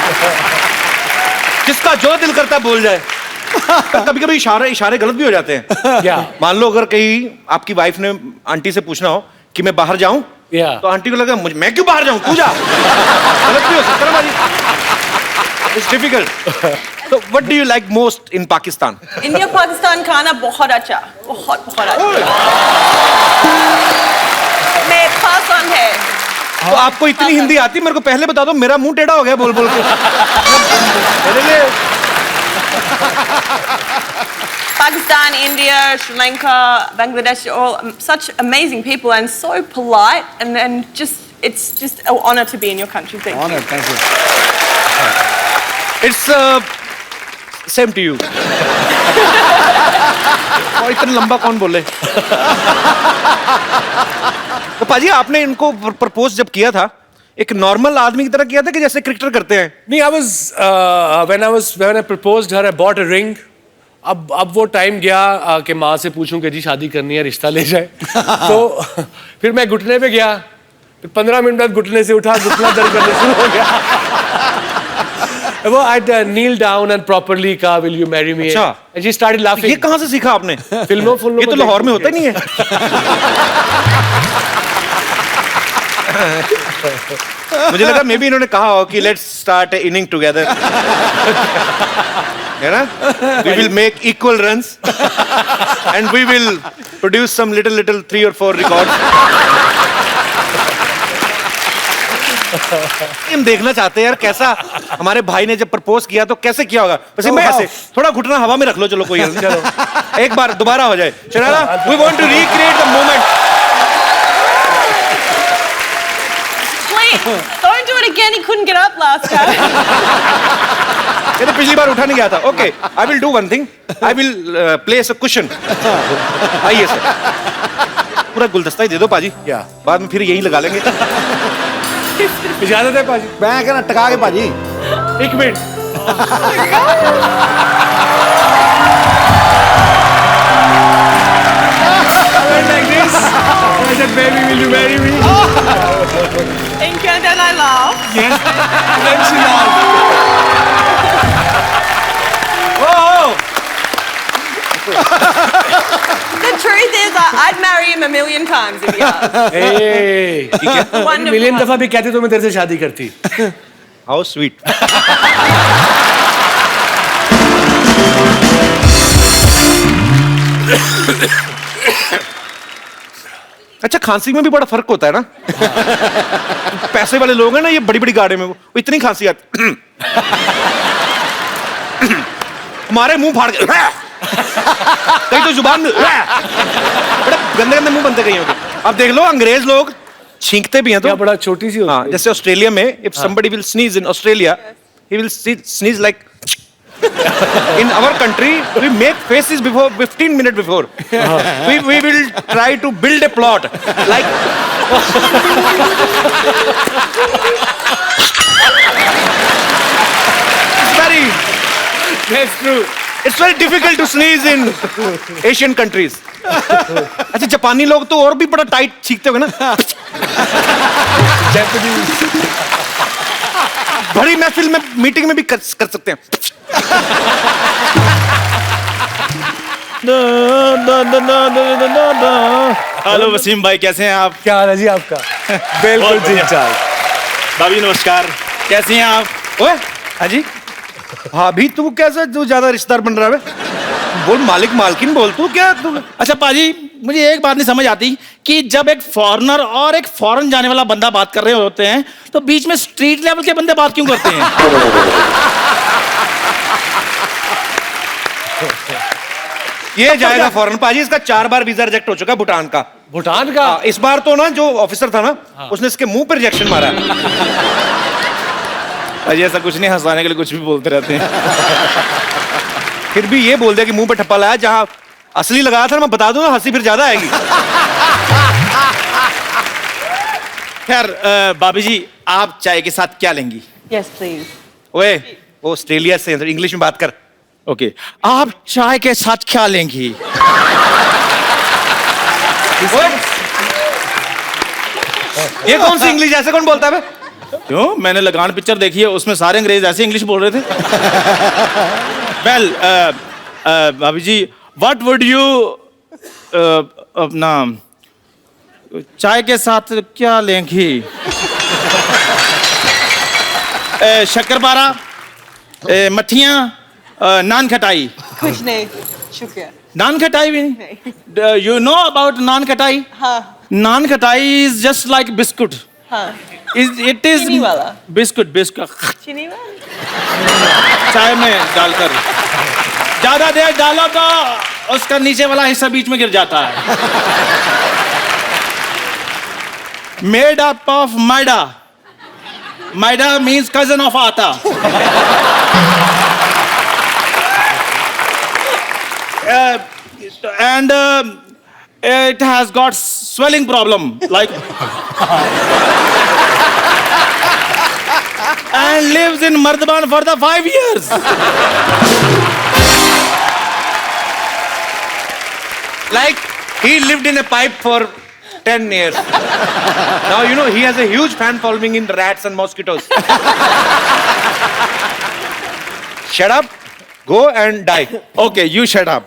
जिसका जो दिल करता है बोल जाए। कभी कभी इशारे गलत भी हो जाते हैं। क्या? मान लो अगर कहीं आपकी वाइफ ने आंटी से पूछना हो कि मैं बाहर जाऊं, तो आंटी को लगा मैं क्यों बाहर जाऊं, तू जा। गलत भी हो सकता है ना बाजी। It's difficult. So what do you like most in Pakistan? India Pakistan खाना बहुत अच्छा, बहुत बहुत अच्छा। मैं पसंद है। तो आपको इतनी हिंदी आती, मेरे को पहले बता दो, मेरा मुंह टेढ़ा हो गया बोल बोल के। मेरे लिए Pakistan, India, Sri Lanka, Bangladesh, all such amazing people and so polite, and just it's just an honor to be in your country. Thank you. Honor, thank you. It's same to you. और इतना लंबा कौन बोले? तो पाजी आपने इनको propose जब किया था, एक नॉर्मल आदमी की तरह किया था कि जैसे क्रिकेटर करते हैं? नहीं, when I proposed her, I bought a ring. अब वो टाइम गया कि माँ से पूछूं कि जी शादी करनी है, रिश्ता ले जाए। तो फिर मैं घुटने पे गया, फिर 15 मिनट बाद घुटने से उठा, घुटना दर्द करने शुरू हो गया। वो I kneel down and properly कहा will you marry me? अच्छा। And she started laughing. ये कहाँ से सीखा आपने? फिल्मों ये तो लाहौर में होता ही नहीं है। मुझे लगा मे बी इन्होंने कहा हो कि लेट्स स्टार्ट इनिंग टुगेदर, है ना? We will make equal runs and we will produce some little 3 or 4 records. हम देखना चाहते हैं यार कैसा हमारे भाई ने जब प्रपोज किया तो कैसे किया होगा। वैसे मैं ऐसे थोड़ा घुटना हवा में रख लो, चलो कोई चलो एक बार दोबारा हो जाए। चला, we want to recreate the moment. Don't do it again. He couldn't get up last time. ये तो पिछली बार उठा नहीं गया था। Okay, I will do one thing, I will place a cushion. आइए सर, पूरा गुलदस्ता ही दे दो पाजी, बाद में फिर यही लगा लेंगे। इजाजत है पाजी? मैं कहना टका के पाजी। 1 minute. Like this. I said, baby, will you marry me? Thank you, and then I laugh. Yes. And then she laughed. The truth is, I'd marry him a million times if he asked. Hey, ठीक है? Wonderful. Million दफा भी कहती तो मैं तेरे से शादी करती। How sweet. अच्छा, खांसी में भी बड़ा फर्क होता है ना? पैसे वाले लोग हैं ना, ये बड़ी बड़ी गाड़ी में वो इतनी खांसी आती, हमारे मुंह फाड़ के कहीं तो जुबान में बड़े गंदे गंदे मुंह बनते कहीं होते। अब देख लो अंग्रेज लोग छींकते भी हैं तो बड़ा छोटी सी होती है। जैसे ऑस्ट्रेलिया में if somebody will sneeze in Australia, he will sneeze like in our country we make faces before 15 minutes before. We will try to build a plot like That's true. It's very difficult to sneeze in Asian countries. अच्छा, जापानी लोग तो और भी बड़ा tight छींकते होंगे ना। बड़ी महफिल में मीटिंग में भी कर सकते हैं। हेलो वसीम भाई, कैसे हैं आप? क्या हाल है जी आपका? बिल्कुल ठीक ठाक। भाभी नमस्कार, कैसी हैं आप? ओए, हाँ जी। भाभी तू कैसे, तू ज्यादा रिश्तेदार बन रहा है? बोल मालिक मालकिन बोल, तू क्या तू? अच्छा पाजी, मुझे एक बात नहीं समझ आती कि जब एक फॉरेनर और एक फॉरेन जाने वाला बंदा बात कर रहे होते हैं तो बीच में स्ट्रीट लेवल के बंदे बात क्यों करते हैं? ये जाएगा फॉरेन पाजी, इसका 4 बार वीजा रिजेक्ट हो चुका है भूटान का। भूटान का? इस बार तो ना जो ऑफिसर था ना, उसने इसके मुंह पर रिजेक्शन मारा है। अजी ऐसा कुछ नहीं, हंसाने के लिए कुछ भी बोलते रहते हैं। फिर भी ये बोल दिया कि मुंह पे ठप्पा लाया, जहां असली लगाया था ना, मैं बता दूं ना, हंसी फिर ज्यादा आएगी। खैर भाभी जी, आप चाय के साथ क्या लेंगी? Yes, please. ओए, वो ऑस्ट्रेलिया से इंग्लिश में बात कर। ओके, आप चाय के साथ क्या लेंगी? ये कौन सी इंग्लिश, ऐसे कौन बोलता है बे? क्यों? मैंने लगान पिक्चर देखी है, उसमें सारे अंग्रेज ऐसे इंग्लिश बोल रहे थे। वेल भाभी जी, व्हाट वुड यू अपना चाय के साथ क्या लेंगी? शक्करपारा, मट्ठियाँ, नान खटाई। कुछ नहीं, शुक्रिया। नान खटाई भी नहीं? यू नो अबाउट नान खटाई? हाँ नान खटाई इज जस्ट लाइक बिस्कुट। हाँ। इट इज चीनी वाला? बिस्कुट बिस्कुट चीनी वाला? चाय में डालकर ज्यादा देर डालो तो उसका नीचे वाला हिस्सा बीच में गिर जाता है। Made up of maida. Maida means cousin of आटा। And it has got swelling problem, like, and lives in Mardaban for the 5 years. Like he lived in a pipe for 10 years. Now you know he has a huge fan following in rats and mosquitoes. Shut up, go and die. Okay, you shut up.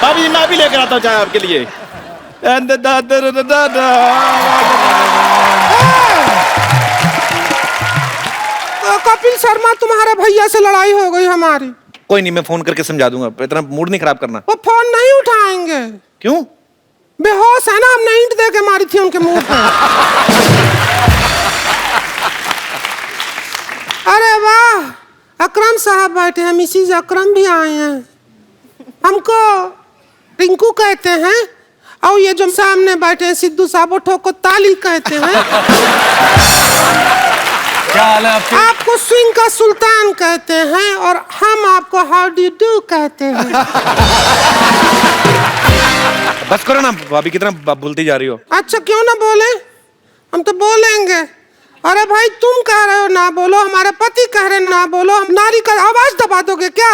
भाभी जी, मैं भी लेकर आता हूँ चाय आपके लिए। And Kapil Sharma, तुम्हारे भैया से लड़ाई हो गई हमारी। कोई नहीं, मैं फोन करके समझा दूंगा, इतना मूड नहीं खराब करना। वो फोन नहीं उठाएंगे। क्यों? बेहोश है ना, हमने ईंट दे के मारी थी उनके मुंह पे। अरे वाह, अकरम साहब बैठे हैं, मिसिज अकरम भी आए हैं। हमको रिंकू कहते हैं, और ये जो सामने बैठे हैं सिद्धू साहब, वो ठोको ताली कहते हैं। क्या हाल है आपके? आपको स्विंग का सुल्तान कहते हैं, और हम आपको हाउ डू डू कहते हैं। बस करो ना भाभी, कितना बोलती जा रही हो। अच्छा, क्यों ना बोले? हम तो बोलेंगे। अरे भाई, तुम कह रहे हो ना बोलो, हमारे पति कह रहे ना बोलो, हम नारी का आवाज दबा दोगे क्या?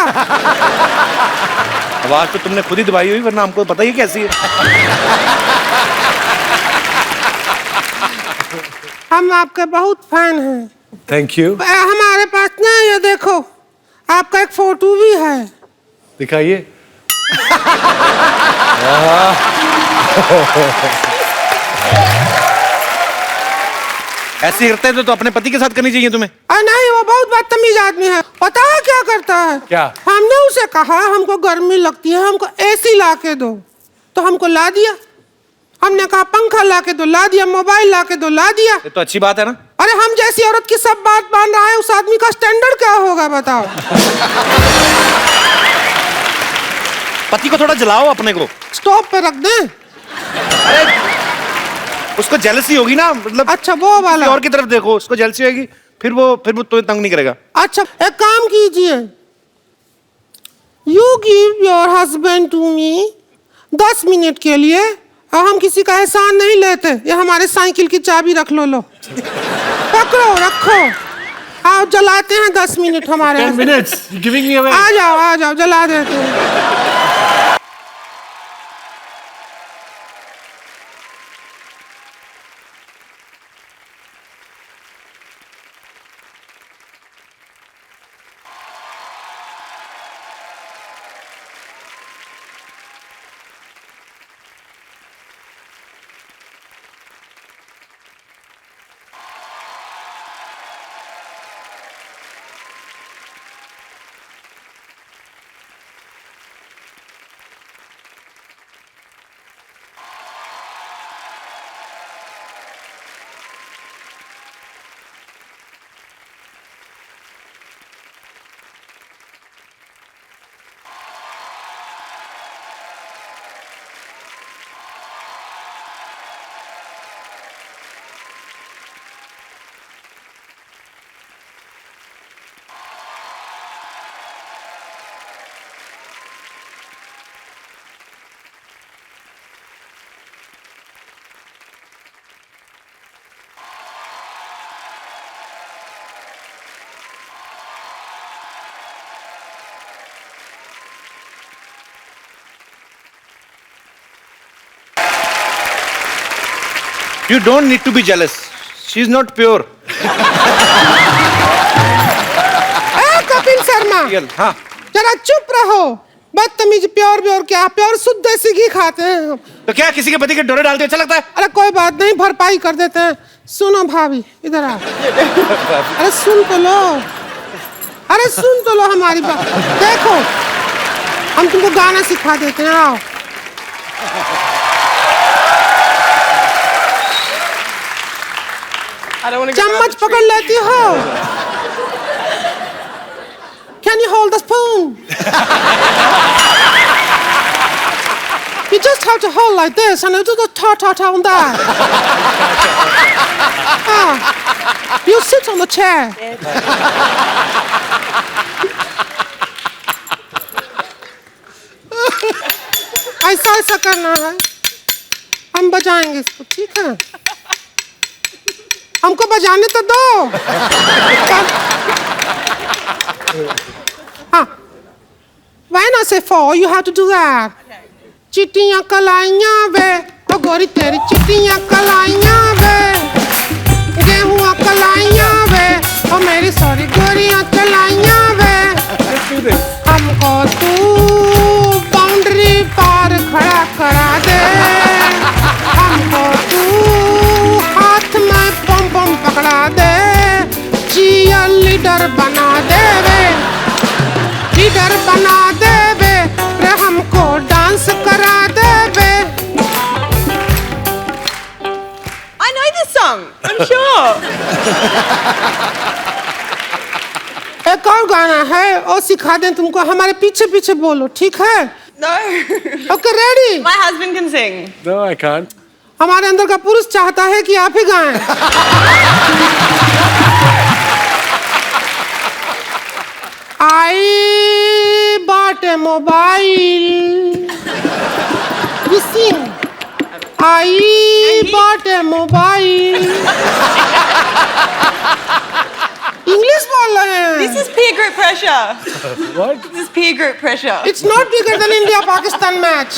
आवाज तो तुमने खुद ही दबाई हुई, वरना हमको पता ही कैसी है। हम आपके बहुत फैन हैं। Thank you. हमारे पास ना, ये देखो, आपका एक फोटो भी है। दिखाइए। ऐसे करते हैं तो अपने पति के साथ करनी चाहिए तुम्हें। नहीं, वो बहुत बदतमीज आदमी है। पता है क्या करता है? क्या? हमने उसे कहा हमको गर्मी लगती है, हमको एसी ला के दो, तो हमको ला दिया। हमने कहा पंखा ला के दो, ला दिया। मोबाइल ला के दो, ला दिया। ये तो अच्छी बात है ना। अरे हम जैसी औरत की सब बात मान रहा है, उस आदमी का स्टैंडर्ड क्या होगा बताओ? पति को थोड़ा जलाओ अपने को। स्टोव पे रख दें? अरे उसको जेलसी होगी ना, मतलब। अच्छा, वो वाला। और की तरफ देखो, उसको जेलसी होगी, फिर वो तुम्हें तंग नहीं करेगा। अच्छा, एक काम कीजिए, you give your husband to me 10 minute के लिए, और हम किसी का एहसान नहीं लेते। ये हमारे साइकिल की चाबी रख लो, लो पकड़ो, रखो। आओ, जलाते हैं 10 मिनट हमारे। 10 minutes? Giving me away? आ जाओ, जला देते हैं। You don't need to be jealous. She is not pure. Kapil Sharma, हाँ जरा चुप रहो। बदतमीज, प्योर प्योर क्या, प्योर शुद्ध देसी घी खाते हैं हम। तो क्या किसी के पति के डोरे डालते अच्छा लगता है? अरे कोई बात नहीं, भरपाई कर देते हैं। सुनो भाभी, इधर आओ। अरे सुन तो लो, अरे सुन तो लो हमारी बात। देखो, हम तुमको गाना सिखा देते हैं, आओ। चम्मच पकड़ लेती हो? Can you hold the spoon? You just have to hold like this and do the ta-ta-ta on that. You sit on the chair. ऐसा करना है, हम बजाएंगे इसको, ठीक है? हमको बजाने तो दो। हाँ, when I say four, you have to do that. चिट्टियाँ कलाइयाँ वे, ओ गोरी तेरी चिट्टियाँ कलाइयाँ वे, गेहूँ कलाइयाँ वे, ओ मेरी सॉरी गोरियाँ कलाइयाँ वे, हमको तू बाउंड्री पार खड़ा करा दे, हमको तू हाथ में पम पम पकड़ा दे, चियर लीडर बना दे वे, लीडर बना दे वे, रे हमको डांस करा दे वे। I know this song, I'm sure. एक और गाना है, और सिखा दें तुमको, हमारे पीछे पीछे बोलो, ठीक है? No. Okay, ready? My husband can sing. No, I can't. हमारे अंदर का पुरुष चाहता है कि आप ही गाएं। I bought a mobile. You sing. I bought a mobile. English बोल रहे हैं। This is peer group pressure. What? This is peer group pressure. It's not bigger than India-Pakistan match.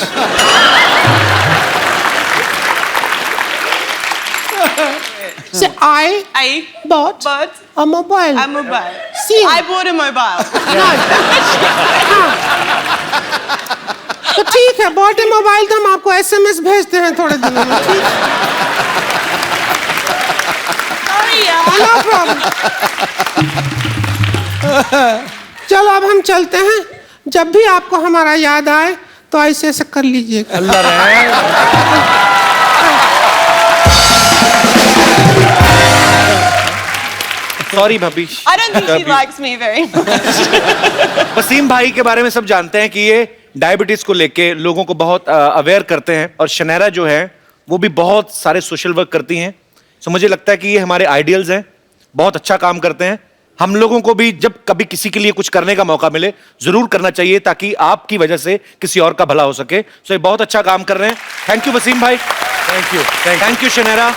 Say I bought a mobile. A mobile. Sing. I bought a mobile. तो ठीक है, bot mobile तो हम आपको SMS भेजते हैं थोड़े दिनों में, ठीक? Sorry, यार. No problem. चलो अब हम चलते हैं। जब भी आपको हमारा याद आए तो ऐसे ऐसे कर लीजिएगा। अल्लाह रहे। सॉरी भाभी। I don't think she likes me very much. Wasim भाई के बारे में सब जानते हैं कि ये डायबिटीज को लेके लोगों को बहुत अवेयर करते हैं, और शनैरा जो है वो भी बहुत सारे सोशल वर्क करती हैं। सो मुझे लगता है कि ये हमारे आइडियल्स हैं, बहुत अच्छा काम करते हैं। हम लोगों को भी जब कभी किसी के लिए कुछ करने का मौका मिले जरूर करना चाहिए, ताकि आपकी वजह से किसी और का भला हो सके। सो ये बहुत अच्छा काम कर रहे हैं। थैंक यू वसीम भाई। Thank you Shaniera.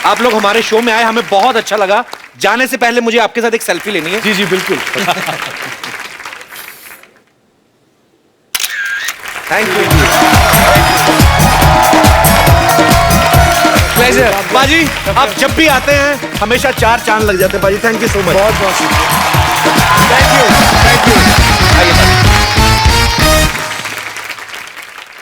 आप लोग हमारे शो में आए, हमें बहुत अच्छा लगा। जाने से पहले मुझे आपके साथ एक सेल्फी लेनी है। जी जी बिल्कुल। Thank you. प्लेजर बाजी, आप जब भी आते हैं हमेशा 4 चांद लग जाते हैं बाजी। Thank you so much. बहुत बहुत शुक्रिया। Thank you. आइए।